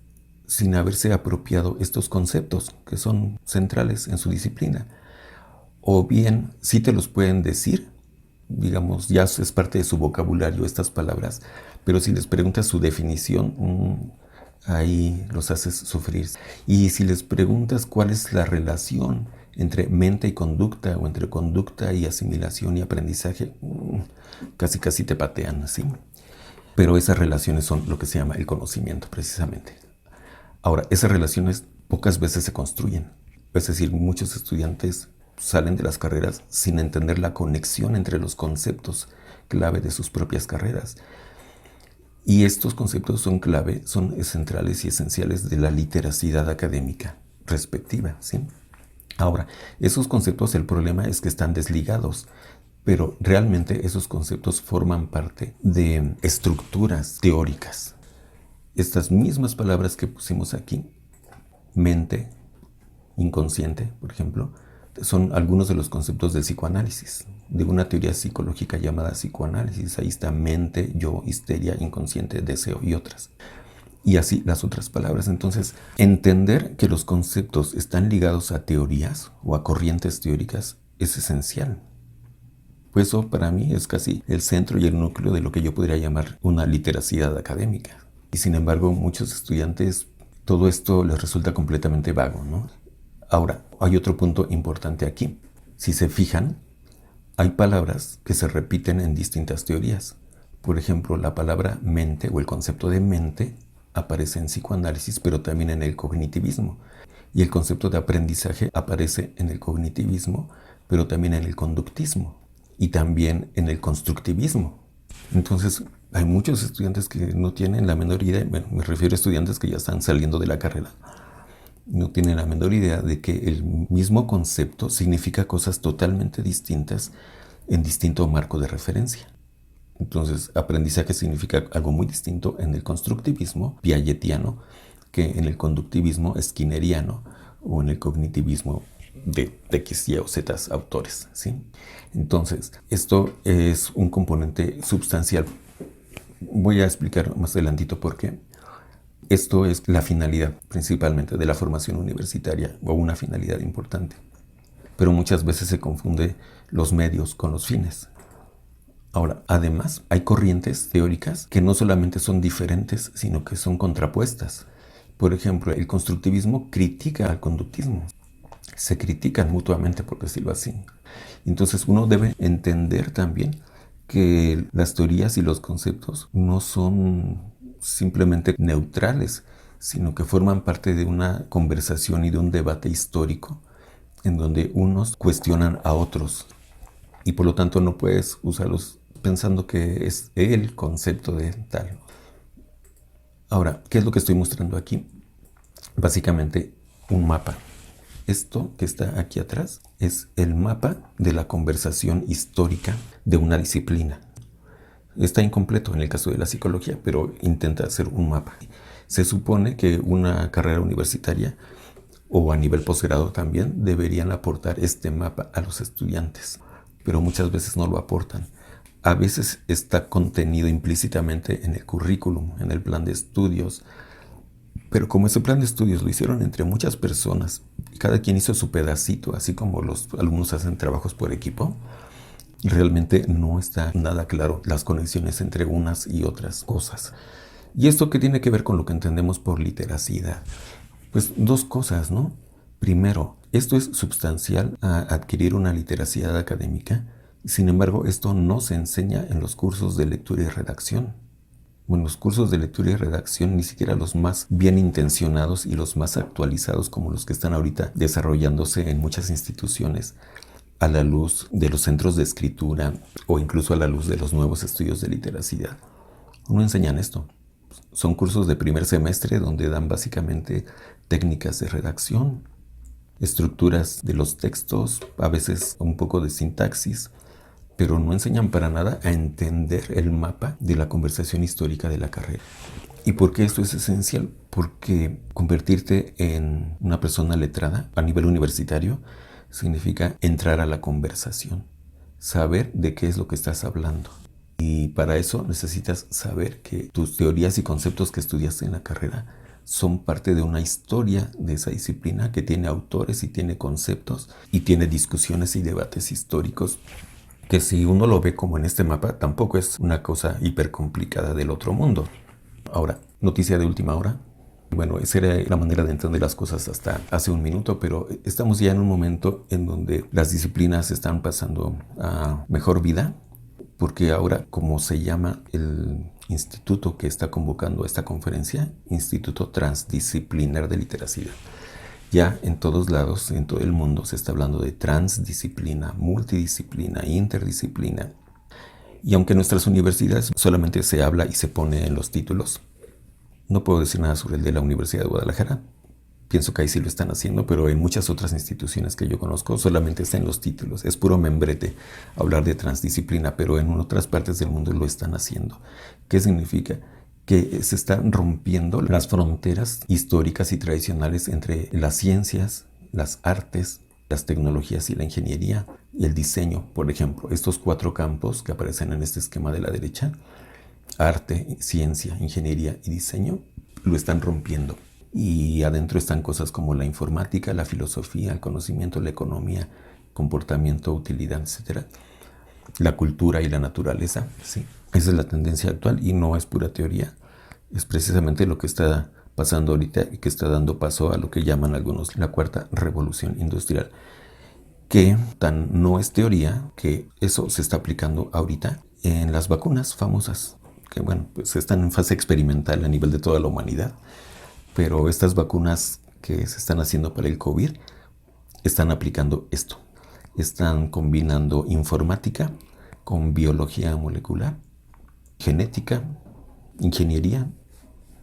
sin haberse apropiado estos conceptos que son centrales en su disciplina. O bien, sí te los pueden decir, digamos, ya es parte de su vocabulario estas palabras, pero si les preguntas su definición, ahí los haces sufrir. Y si les preguntas cuál es la relación entre mente y conducta, o entre conducta y asimilación y aprendizaje, casi te patean, ¿sí? Pero esas relaciones son lo que se llama el conocimiento, precisamente. Ahora, esas relaciones pocas veces se construyen. Es decir, muchos estudiantes salen de las carreras sin entender la conexión entre los conceptos clave de sus propias carreras. Y estos conceptos son clave, son centrales y esenciales de la literacidad académica respectiva, ¿sí? Ahora, esos conceptos, el problema es que están desligados, pero realmente esos conceptos forman parte de estructuras teóricas. Estas mismas palabras que pusimos aquí, mente, inconsciente, por ejemplo, son algunos de los conceptos del psicoanálisis, de una teoría psicológica llamada psicoanálisis. Ahí está mente, yo, histeria, inconsciente, deseo y otras. Y así las otras palabras. Entonces, entender que los conceptos están ligados a teorías o a corrientes teóricas es esencial. Pues eso para mí es casi el centro y el núcleo de lo que yo podría llamar una literacidad académica. Y sin embargo, muchos estudiantes, todo esto les resulta completamente vago, ¿no? Ahora, hay otro punto importante aquí. Si se fijan, hay palabras que se repiten en distintas teorías. Por ejemplo, la palabra mente o el concepto de mente aparece en psicoanálisis, pero también en el cognitivismo. Y el concepto de aprendizaje aparece en el cognitivismo, pero también en el conductismo y también en el constructivismo. Entonces, hay muchos estudiantes que no tienen la menor idea, bueno, me refiero a estudiantes que ya están saliendo de la carrera, no tienen la menor idea de que el mismo concepto significa cosas totalmente distintas en distinto marco de referencia. Entonces, aprendizaje significa algo muy distinto en el constructivismo piagetiano que en el conductivismo skinneriano o en el cognitivismo de X, Y o Z autores, ¿sí? Entonces, esto es un componente sustancial. Voy a explicar más adelantito por qué. Esto es la finalidad principalmente de la formación universitaria o una finalidad importante. Pero muchas veces se confunde los medios con los fines. Ahora, además, hay corrientes teóricas que no solamente son diferentes, sino que son contrapuestas. Por ejemplo, el constructivismo critica al conductismo. Se critican mutuamente, por decirlo así. Entonces, uno debe entender también que las teorías y los conceptos no son simplemente neutrales, sino que forman parte de una conversación y de un debate histórico en donde unos cuestionan a otros. Y por lo tanto no puedes usarlos pensando que es el concepto de tal. Ahora, ¿qué es lo que estoy mostrando aquí? Básicamente un mapa. Esto que está aquí atrás es el mapa de la conversación histórica de una disciplina. Está incompleto en el caso de la psicología, pero intenta hacer un mapa. Se supone que una carrera universitaria o a nivel posgrado también deberían aportar este mapa a los estudiantes, pero muchas veces no lo aportan. A veces está contenido implícitamente en el currículum, en el plan de estudios, pero como ese plan de estudios lo hicieron entre muchas personas, cada quien hizo su pedacito, así como los alumnos hacen trabajos por equipo, realmente no está nada claro las conexiones entre unas y otras cosas. ¿Y esto qué tiene que ver con lo que entendemos por literacidad? Pues dos cosas, ¿no? Primero, esto es substancial a adquirir una literacidad académica. Sin embargo, esto no se enseña en los cursos de lectura y redacción. Bueno, los cursos de lectura y redacción, ni siquiera los más bien intencionados y los más actualizados como los que están ahorita desarrollándose en muchas instituciones, a la luz de los centros de escritura o incluso a la luz de los nuevos estudios de literacidad. No enseñan esto. Son cursos de primer semestre donde dan básicamente técnicas de redacción, estructuras de los textos, a veces un poco de sintaxis, pero no enseñan para nada a entender el mapa de la conversación histórica de la carrera. ¿Y por qué esto es esencial? Porque convertirte en una persona letrada a nivel universitario significa entrar a la conversación, saber de qué es lo que estás hablando. Y para eso necesitas saber que tus teorías y conceptos que estudiaste en la carrera son parte de una historia de esa disciplina que tiene autores y tiene conceptos y tiene discusiones y debates históricos que si uno lo ve como en este mapa tampoco es una cosa hiper complicada del otro mundo. Ahora, noticia de última hora. Bueno, esa era la manera de entender las cosas hasta hace un minuto, pero estamos ya en un momento en donde las disciplinas están pasando a mejor vida, porque ahora, como se llama el instituto que está convocando esta conferencia, Instituto Transdisciplinar de Literacidad, ya en todos lados, en todo el mundo, se está hablando de transdisciplina, multidisciplina, interdisciplina. Y aunque en nuestras universidades solamente se habla y se pone en los títulos, no puedo decir nada sobre el de la Universidad de Guadalajara. Pienso que ahí sí lo están haciendo, pero en muchas otras instituciones que yo conozco solamente está en los títulos. Es puro membrete hablar de transdisciplina, pero en otras partes del mundo lo están haciendo. ¿Qué significa? Que se están rompiendo las fronteras históricas y tradicionales entre las ciencias, las artes, las tecnologías y la ingeniería y el diseño. Por ejemplo, estos 4 campos que aparecen en este esquema de la derecha, arte, ciencia, ingeniería y diseño, lo están rompiendo. Y adentro están cosas como la informática, la filosofía, el conocimiento, la economía, comportamiento, utilidad, etc. La cultura y la naturaleza, ¿sí? Esa es la tendencia actual y no es pura teoría. Es precisamente lo que está pasando ahorita y que está dando paso a lo que llaman algunos la cuarta revolución industrial. Que tan no es teoría que eso se está aplicando ahorita en las vacunas famosas que bueno, pues están en fase experimental a nivel de toda la humanidad, pero estas vacunas que se están haciendo para el COVID están aplicando esto. Están combinando informática con biología molecular, genética, ingeniería,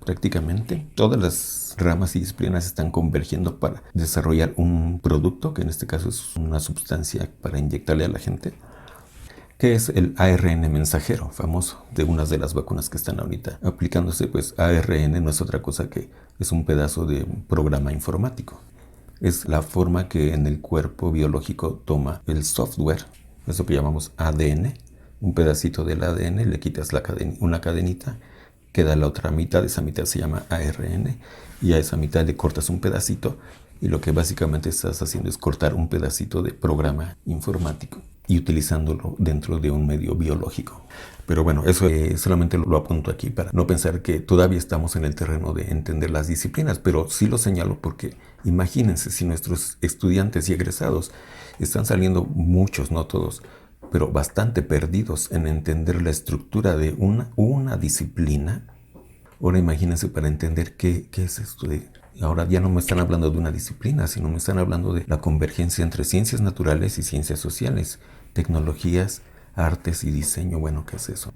prácticamente. Todas las ramas y disciplinas están convergiendo para desarrollar un producto, que en este caso es una sustancia para inyectarle a la gente, que es el ARN mensajero, famoso, de unas de las vacunas que están ahorita aplicándose. Pues ARN no es otra cosa que es un pedazo de programa informático. Es la forma que en el cuerpo biológico toma el software, eso que llamamos ADN, un pedacito del ADN, le quitas una cadenita, queda la otra mitad, esa mitad se llama ARN, y a esa mitad le cortas un pedacito, y lo que básicamente estás haciendo es cortar un pedacito de programa informático y utilizándolo dentro de un medio biológico. Pero bueno, eso solamente lo apunto aquí para no pensar que todavía estamos en el terreno de entender las disciplinas, pero sí lo señalo porque imagínense si nuestros estudiantes y egresados están saliendo, muchos, no todos, pero bastante perdidos en entender la estructura de una disciplina. Ahora imagínense para entender qué es esto de... Ahora ya no me están hablando de una disciplina, sino me están hablando de la convergencia entre ciencias naturales y ciencias sociales, tecnologías, artes y diseño. Bueno, ¿qué es eso?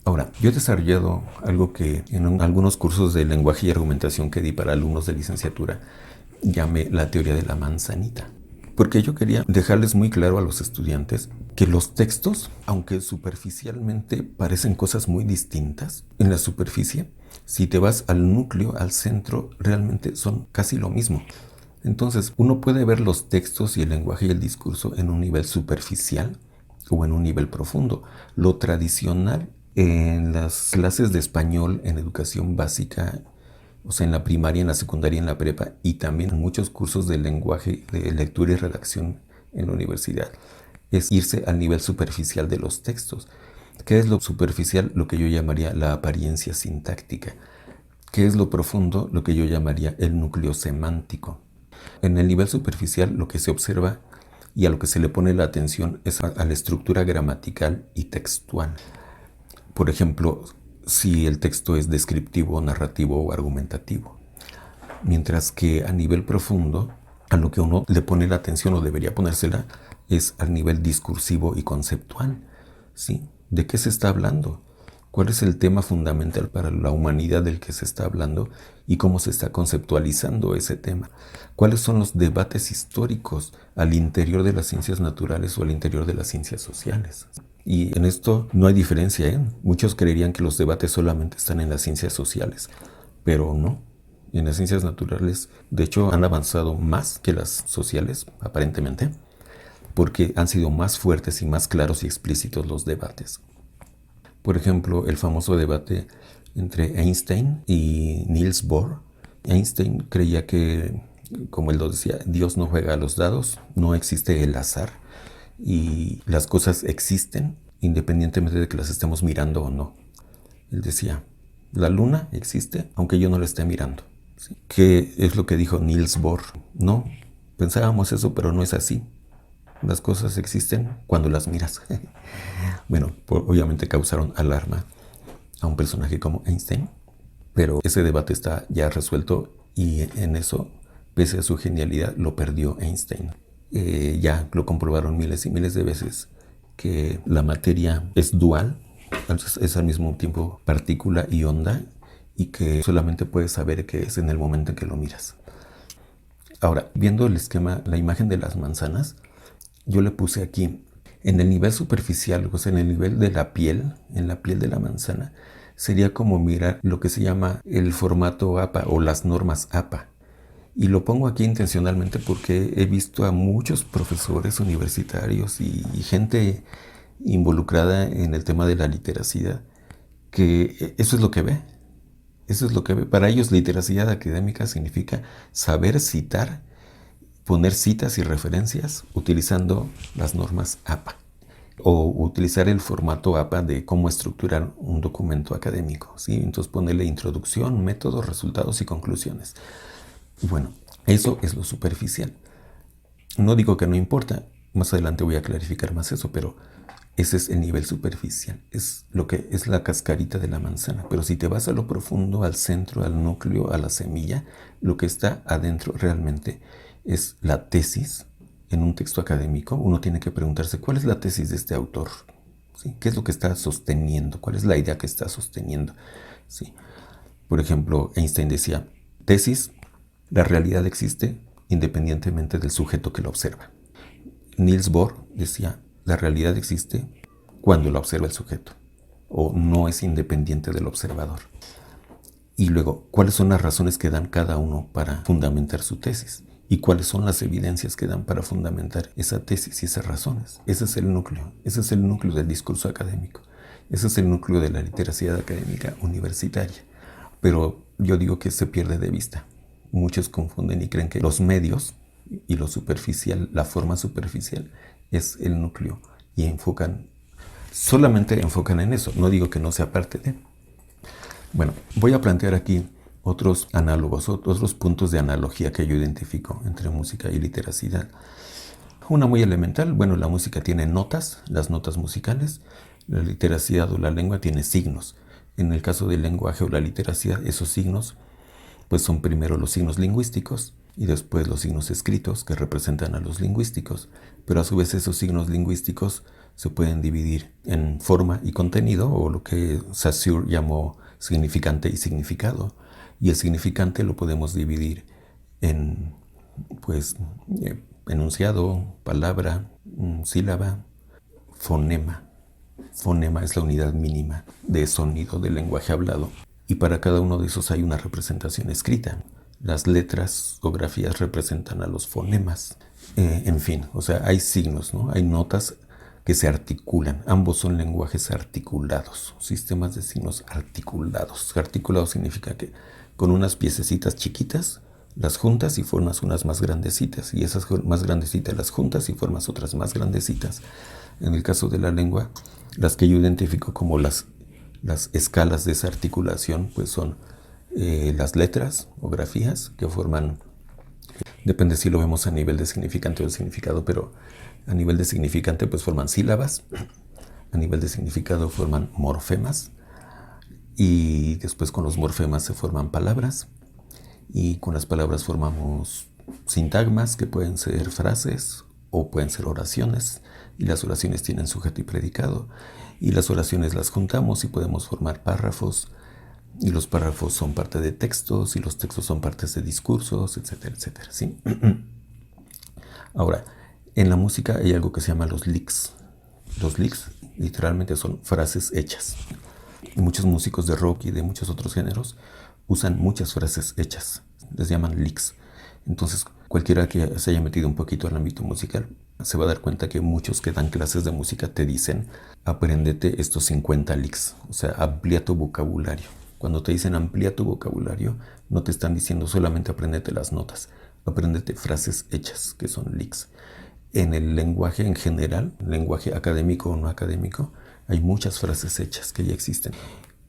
Ahora, yo he desarrollado algo que en algunos cursos de lenguaje y argumentación que di para alumnos de licenciatura llamé la teoría de la manzanita. Porque yo quería dejarles muy claro a los estudiantes que los textos, aunque superficialmente parecen cosas muy distintas, en la superficie, si te vas al núcleo, al centro, realmente son casi lo mismo. Entonces, uno puede ver los textos y el lenguaje y el discurso en un nivel superficial o en un nivel profundo. Lo tradicional en las clases de español, en educación básica, o sea, en la primaria, en la secundaria, en la prepa, y también en muchos cursos de lenguaje, de lectura y redacción en la universidad, es irse al nivel superficial de los textos. ¿Qué es lo superficial? Lo que yo llamaría la apariencia sintáctica. ¿Qué es lo profundo? Lo que yo llamaría el núcleo semántico. En el nivel superficial lo que se observa y a lo que se le pone la atención es a la estructura gramatical y textual. Por ejemplo, si el texto es descriptivo, narrativo o argumentativo. Mientras que a nivel profundo, a lo que uno le pone la atención o debería ponérsela es al nivel discursivo y conceptual. ¿Sí? ¿De qué se está hablando? ¿Cuál es el tema fundamental para la humanidad del que se está hablando y cómo se está conceptualizando ese tema? ¿Cuáles son los debates históricos al interior de las ciencias naturales o al interior de las ciencias sociales? Y en esto no hay diferencia, ¿eh? Muchos creerían que los debates solamente están en las ciencias sociales, pero no. En las ciencias naturales, de hecho, han avanzado más que las sociales, aparentemente, porque han sido más fuertes y más claros y explícitos los debates. Por ejemplo, el famoso debate entre Einstein y Niels Bohr. Einstein creía que, como él lo decía, Dios no juega a los dados, no existe el azar y las cosas existen independientemente de que las estemos mirando o no. Él decía, la luna existe aunque yo no la esté mirando. ¿Sí? ¿Qué es lo que dijo Niels Bohr? No, pensábamos eso, pero no es así. Las cosas existen cuando las miras. Bueno, obviamente causaron alarma a un personaje como Einstein, pero ese debate está ya resuelto y en eso, pese a su genialidad, lo perdió Einstein. Ya lo comprobaron miles y miles de veces que la materia es dual, es al mismo tiempo partícula y onda, y que solamente puedes saber qué es en el momento en que lo miras. Ahora, viendo el esquema, la imagen de las manzanas, yo le puse aquí, en el nivel superficial, o sea, en el nivel de la piel, en la piel de la manzana, sería como mirar lo que se llama el formato APA o las normas APA. Y lo pongo aquí intencionalmente porque he visto a muchos profesores universitarios y gente involucrada en el tema de la literacidad, que eso es lo que ve. Eso es lo que ve. Para ellos, literacidad académica significa saber citar, poner citas y referencias utilizando las normas APA o utilizar el formato APA de cómo estructurar un documento académico, ¿sí? Entonces ponerle introducción, métodos, resultados y conclusiones. Bueno, eso es lo superficial. No digo que no importa, más adelante voy a clarificar más eso, pero Ese es el nivel superficial, es lo que es la cascarita de la manzana. Pero si te vas a lo profundo, al centro, al núcleo, a la semilla, lo que está adentro realmente es la tesis. En un texto académico, uno tiene que preguntarse cuál es la tesis de este autor, ¿sí? ¿Qué es lo que está sosteniendo? ¿Cuál es la idea que está sosteniendo? ¿Sí? Por ejemplo, Einstein decía, tesis, la realidad existe independientemente del sujeto que la observa. Niels Bohr decía, la realidad existe cuando la observa el sujeto, o no es independiente del observador. Y luego, ¿cuáles son las razones que dan cada uno para fundamentar su tesis? ¿Y cuáles son las evidencias que dan para fundamentar esa tesis y esas razones? Ese es el núcleo del discurso académico. Ese es el núcleo de la literacia académica universitaria. Pero yo digo que se pierde de vista. Muchos confunden y creen que los medios y lo superficial, la forma superficial, es el núcleo. Y solamente enfocan en eso. No digo que no sea parte de. Bueno, voy a plantear aquí otros análogos, otros puntos de analogía que yo identifico entre música y literacidad. Una muy elemental, bueno, la música tiene notas, las notas musicales, la literacidad o la lengua tiene signos. En el caso del lenguaje o la literacidad, esos signos pues son primero los signos lingüísticos y después los signos escritos que representan a los lingüísticos, pero a su vez esos signos lingüísticos se pueden dividir en forma y contenido, o lo que Saussure llamó significante y significado. Y el significante lo podemos dividir en, pues, enunciado, palabra, sílaba, fonema. Fonema es la unidad mínima de sonido del lenguaje hablado. Y para cada uno de esos hay una representación escrita. Las letras o grafías representan a los fonemas. En fin, o sea, hay signos, ¿no? Hay notas que se articulan. Ambos son lenguajes articulados, sistemas de signos articulados. Articulado significa que con unas piececitas chiquitas las juntas y formas unas más grandecitas, y esas más grandecitas las juntas y formas otras más grandecitas. En el caso de la lengua, las que yo identifico como las escalas de esa articulación, pues son las letras o grafías que forman, depende si lo vemos a nivel de significante o de significado, pero a nivel de significante pues forman sílabas, a nivel de significado forman morfemas, y después con los morfemas se forman palabras, y con las palabras formamos sintagmas que pueden ser frases o pueden ser oraciones, y las oraciones tienen sujeto y predicado, y las oraciones las juntamos y podemos formar párrafos, y los párrafos son parte de textos, y los textos son partes de discursos, etcétera, etcétera, ¿sí? Ahora, en la música hay algo que se llama los licks. Los licks literalmente son frases hechas. Y muchos músicos de rock y de muchos otros géneros usan muchas frases hechas. Les llaman licks. Entonces, cualquiera que se haya metido un poquito al ámbito musical se va a dar cuenta que muchos que dan clases de música te dicen, apréndete estos 50 licks. O sea, amplía tu vocabulario. Cuando te dicen amplía tu vocabulario, no te están diciendo solamente apréndete las notas. Apréndete frases hechas, que son licks. En el lenguaje en general, lenguaje académico o no académico, hay muchas frases hechas que ya existen.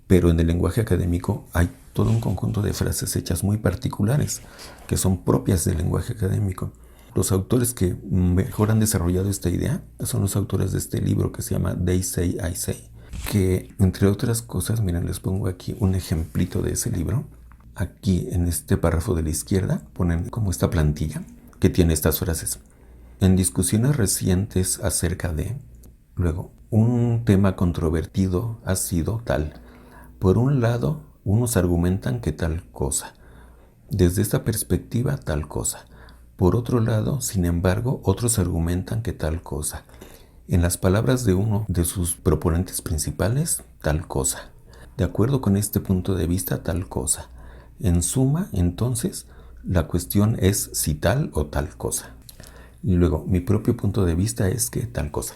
Pero en el lenguaje académico hay todo un conjunto de frases hechas muy particulares que son propias del lenguaje académico. Los autores que mejor han desarrollado esta idea son los autores de este libro que se llama They Say, I Say, que entre otras cosas, miren, les pongo aquí un ejemplito de ese libro. Aquí en este párrafo de la izquierda ponen como esta plantilla que tiene estas frases. En discusiones recientes acerca de, luego, un tema controvertido ha sido tal. Por un lado, unos argumentan que tal cosa. Desde esta perspectiva, tal cosa. Por otro lado, sin embargo, otros argumentan que tal cosa. En las palabras de uno de sus proponentes principales, tal cosa. De acuerdo con este punto de vista, tal cosa. En suma, entonces, la cuestión es si tal o tal cosa. Y luego, mi propio punto de vista es que tal cosa.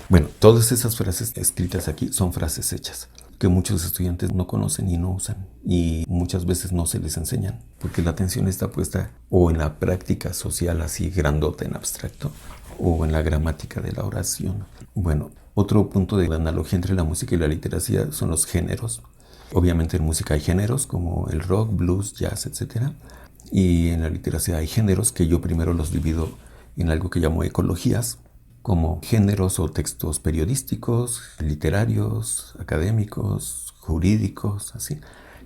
Bueno, todas esas frases escritas aquí son frases hechas, que muchos estudiantes no conocen y no usan, y muchas veces no se les enseñan, porque la atención está puesta o en la práctica social así grandota en abstracto, o en la gramática de la oración. Bueno, otro punto de analogía entre la música y la literacia son los géneros. Obviamente en música hay géneros como el rock, blues, jazz, etc. Y en la literacia hay géneros que yo primero los divido en algo que llamo ecologías, como géneros o textos periodísticos, literarios, académicos, jurídicos, así.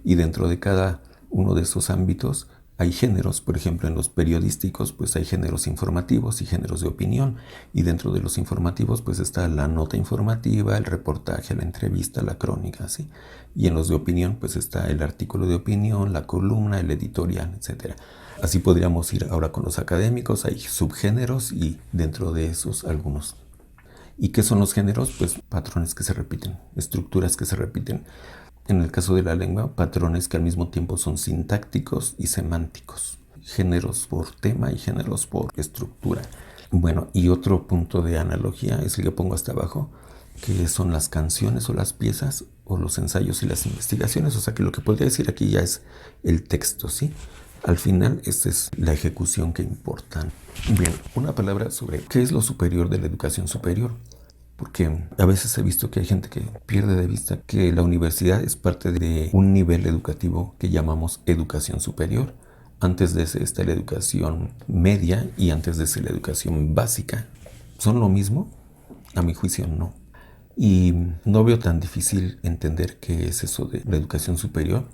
Y dentro de cada uno de esos ámbitos hay géneros. Por ejemplo, en los periodísticos pues hay géneros informativos y géneros de opinión, y dentro de los informativos pues está la nota informativa, el reportaje, la entrevista, la crónica, ¿sí? Y en los de opinión pues está el artículo de opinión, la columna, el editorial, etc. Así podríamos ir ahora con los académicos. Hay subgéneros y dentro de esos algunos. ¿Y qué son los géneros? Pues patrones que se repiten, estructuras que se repiten. En el caso de la lengua, patrones que al mismo tiempo son sintácticos y semánticos. Géneros por tema y géneros por estructura. Bueno, y otro punto de analogía es el que pongo hasta abajo, que son las canciones o las piezas o los ensayos y las investigaciones. O sea que lo que podría decir aquí ya es el texto, ¿sí? Al final, esta es la ejecución que importa. Bien, una palabra sobre qué es lo superior de la educación superior. Porque a veces he visto que hay gente que pierde de vista que la universidad es parte de un nivel educativo que llamamos educación superior. Antes de ese está la educación media y antes de ese la educación básica. ¿Son lo mismo? A mi juicio no. Y no veo tan difícil entender qué es eso de la educación superior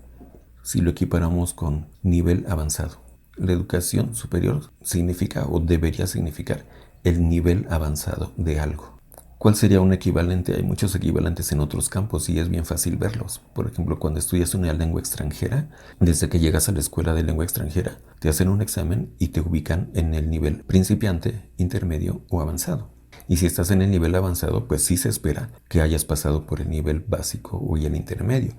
si lo equiparamos con nivel avanzado. La educación superior significa o debería significar el nivel avanzado de algo. ¿Cuál sería un equivalente? Hay muchos equivalentes en otros campos y es bien fácil verlos. Por ejemplo, cuando estudias una lengua extranjera, desde que llegas a la escuela de lengua extranjera, te hacen un examen y te ubican en el nivel principiante, intermedio o avanzado. Y si estás en el nivel avanzado, pues sí se espera que hayas pasado por el nivel básico o el intermedio.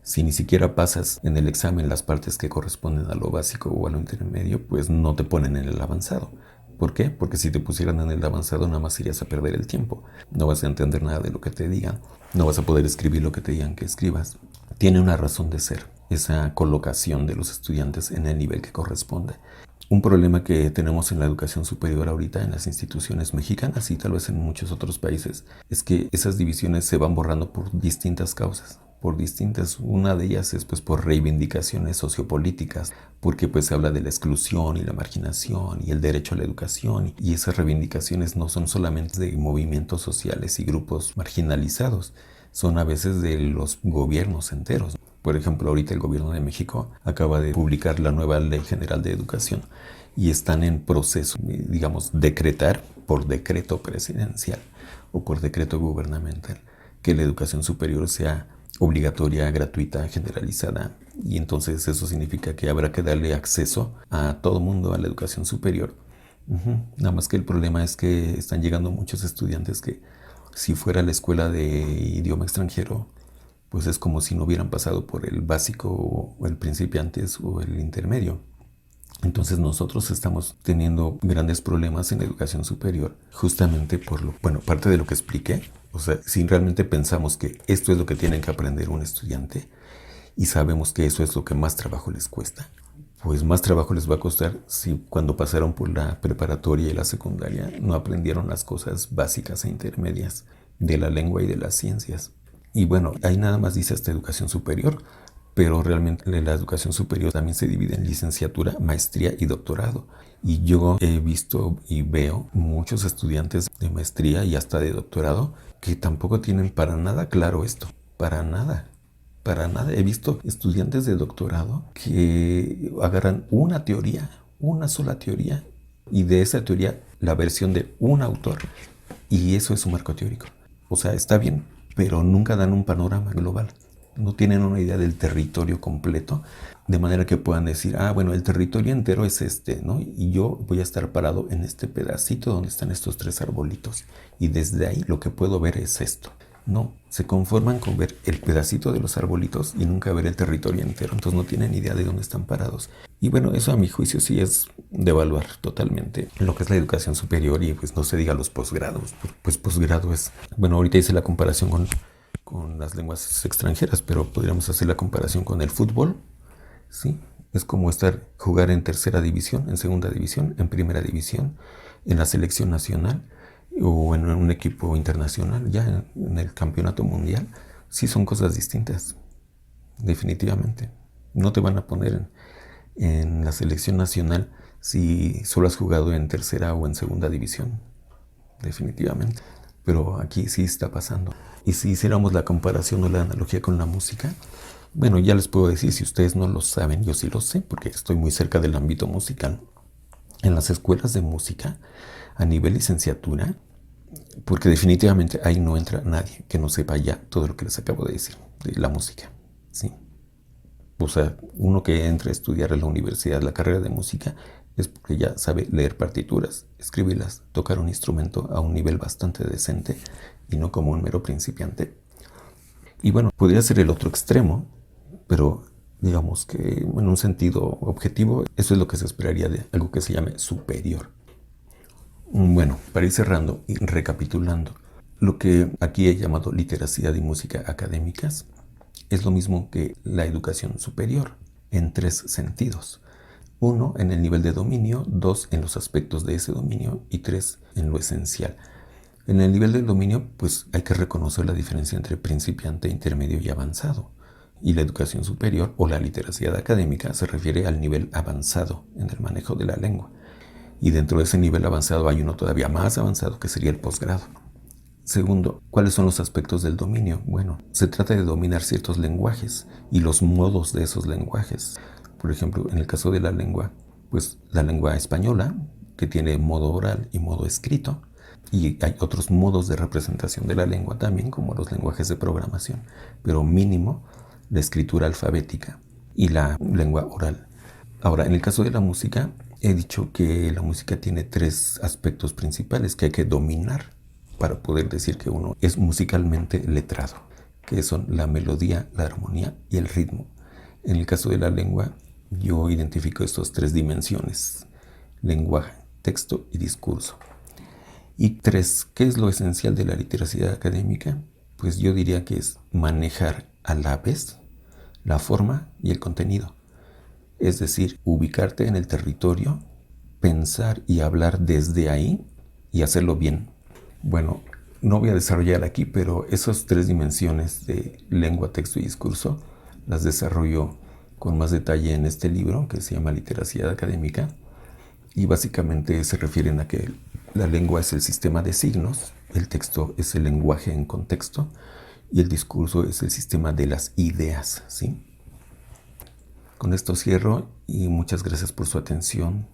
Si ni siquiera pasas en el examen las partes que corresponden a lo básico o a lo intermedio, pues no te ponen en el avanzado. ¿Por qué? Porque si te pusieran en el avanzado nada más irías a perder el tiempo. No vas a entender nada de lo que te digan. No vas a poder escribir lo que te digan que escribas. Tiene una razón de ser esa colocación de los estudiantes en el nivel que corresponde. Un problema que tenemos en la educación superior ahorita en las instituciones mexicanas y tal vez en muchos otros países es que esas divisiones se van borrando por distintas causas. Una de ellas es pues por reivindicaciones sociopolíticas, porque pues se habla de la exclusión y la marginación y el derecho a la educación, y esas reivindicaciones no son solamente de movimientos sociales y grupos marginalizados, son a veces de los gobiernos enteros. Por ejemplo, ahorita el gobierno de México acaba de publicar la nueva Ley General de Educación y están en proceso, digamos, decretar por decreto presidencial o por decreto gubernamental que la educación superior sea obligatoria, gratuita, generalizada, y entonces eso significa que habrá que darle acceso a todo mundo a la educación superior. Nada más que el problema es que están llegando muchos estudiantes que si fuera la escuela de idioma extranjero, pues es como si no hubieran pasado por el básico o el principiantes o el intermedio. Entonces nosotros estamos teniendo grandes problemas en la educación superior justamente por parte de lo que expliqué. O sea, si realmente pensamos que esto es lo que tienen que aprender un estudiante y sabemos que eso es lo que más trabajo les cuesta, pues más trabajo les va a costar si cuando pasaron por la preparatoria y la secundaria no aprendieron las cosas básicas e intermedias de la lengua y de las ciencias. Y bueno, ahí nada más dice hasta educación superior, pero realmente la educación superior también se divide en licenciatura, maestría y doctorado. Y yo he visto y veo muchos estudiantes de maestría y hasta de doctorado que tampoco tienen para nada claro esto, para nada. He visto estudiantes de doctorado que agarran una teoría, una sola teoría, y de esa teoría la versión de un autor, y eso es su marco teórico. O sea, está bien, pero nunca dan un panorama global. No tienen una idea del territorio completo, de manera que puedan decir, bueno, el territorio entero es este, ¿no? Y yo voy a estar parado en este pedacito donde están estos 3 arbolitos. Y desde ahí lo que puedo ver es esto. No, se conforman con ver el pedacito de los arbolitos y nunca ver el territorio entero. Entonces no tienen idea de dónde están parados. Y bueno, eso a mi juicio sí es devaluar totalmente lo que es la educación superior, y pues no se diga los posgrados. Pues posgrado es, bueno, ahorita hice la comparación con las lenguas extranjeras, pero podríamos hacer la comparación con el fútbol, ¿sí? Es como jugar en tercera división, en segunda división, en primera división, en la selección nacional o en un equipo internacional, ya en el campeonato mundial. Sí son cosas distintas, definitivamente. No te van a poner en la selección nacional si solo has jugado en tercera o en segunda división. definitivamente. Pero aquí sí está pasando. Y si hiciéramos la comparación o la analogía con la música, bueno, ya les puedo decir, si ustedes no lo saben, yo sí lo sé, porque estoy muy cerca del ámbito musical. En las escuelas de música, a nivel licenciatura, porque definitivamente ahí no entra nadie que no sepa ya todo lo que les acabo de decir, de la música, ¿sí? O sea, uno que entra a estudiar en la universidad la carrera de música es porque ya sabe leer partituras, escribirlas, tocar un instrumento a un nivel bastante decente y no como un mero principiante. Y bueno, podría ser el otro extremo, pero digamos que en un sentido objetivo, eso es lo que se esperaría de algo que se llame superior. Bueno, para ir cerrando y recapitulando, lo que aquí he llamado literacidad y música académicas es lo mismo que la educación superior, en 3 sentidos. 1, en el nivel de dominio, 2, en los aspectos de ese dominio y 3, en lo esencial. En el nivel del dominio, pues hay que reconocer la diferencia entre principiante, intermedio y avanzado. Y la educación superior o la literacidad académica se refiere al nivel avanzado en el manejo de la lengua. Y dentro de ese nivel avanzado hay uno todavía más avanzado que sería el posgrado. Segundo, ¿cuáles son los aspectos del dominio? Bueno, se trata de dominar ciertos lenguajes y los modos de esos lenguajes. Por ejemplo, en el caso de la lengua, pues la lengua española, que tiene modo oral y modo escrito, y hay otros modos de representación de la lengua también, como los lenguajes de programación, pero mínimo la escritura alfabética y la lengua oral. Ahora, en el caso de la música, he dicho que la música tiene 3 aspectos principales que hay que dominar para poder decir que uno es musicalmente letrado, que son la melodía, la armonía y el ritmo. En el caso de la lengua, yo identifico estas 3 dimensiones: lenguaje, texto y discurso. Y 3, ¿qué es lo esencial de la literacidad académica? Pues yo diría que es manejar a la vez la forma y el contenido. Es decir, ubicarte en el territorio, pensar y hablar desde ahí y hacerlo bien. Bueno, no voy a desarrollar aquí, pero esas 3 dimensiones de lengua, texto y discurso las desarrollo con más detalle en este libro que se llama Literacidad Académica, y básicamente se refieren a que la lengua es el sistema de signos, el texto es el lenguaje en contexto y el discurso es el sistema de las ideas, ¿sí? Con esto cierro y muchas gracias por su atención.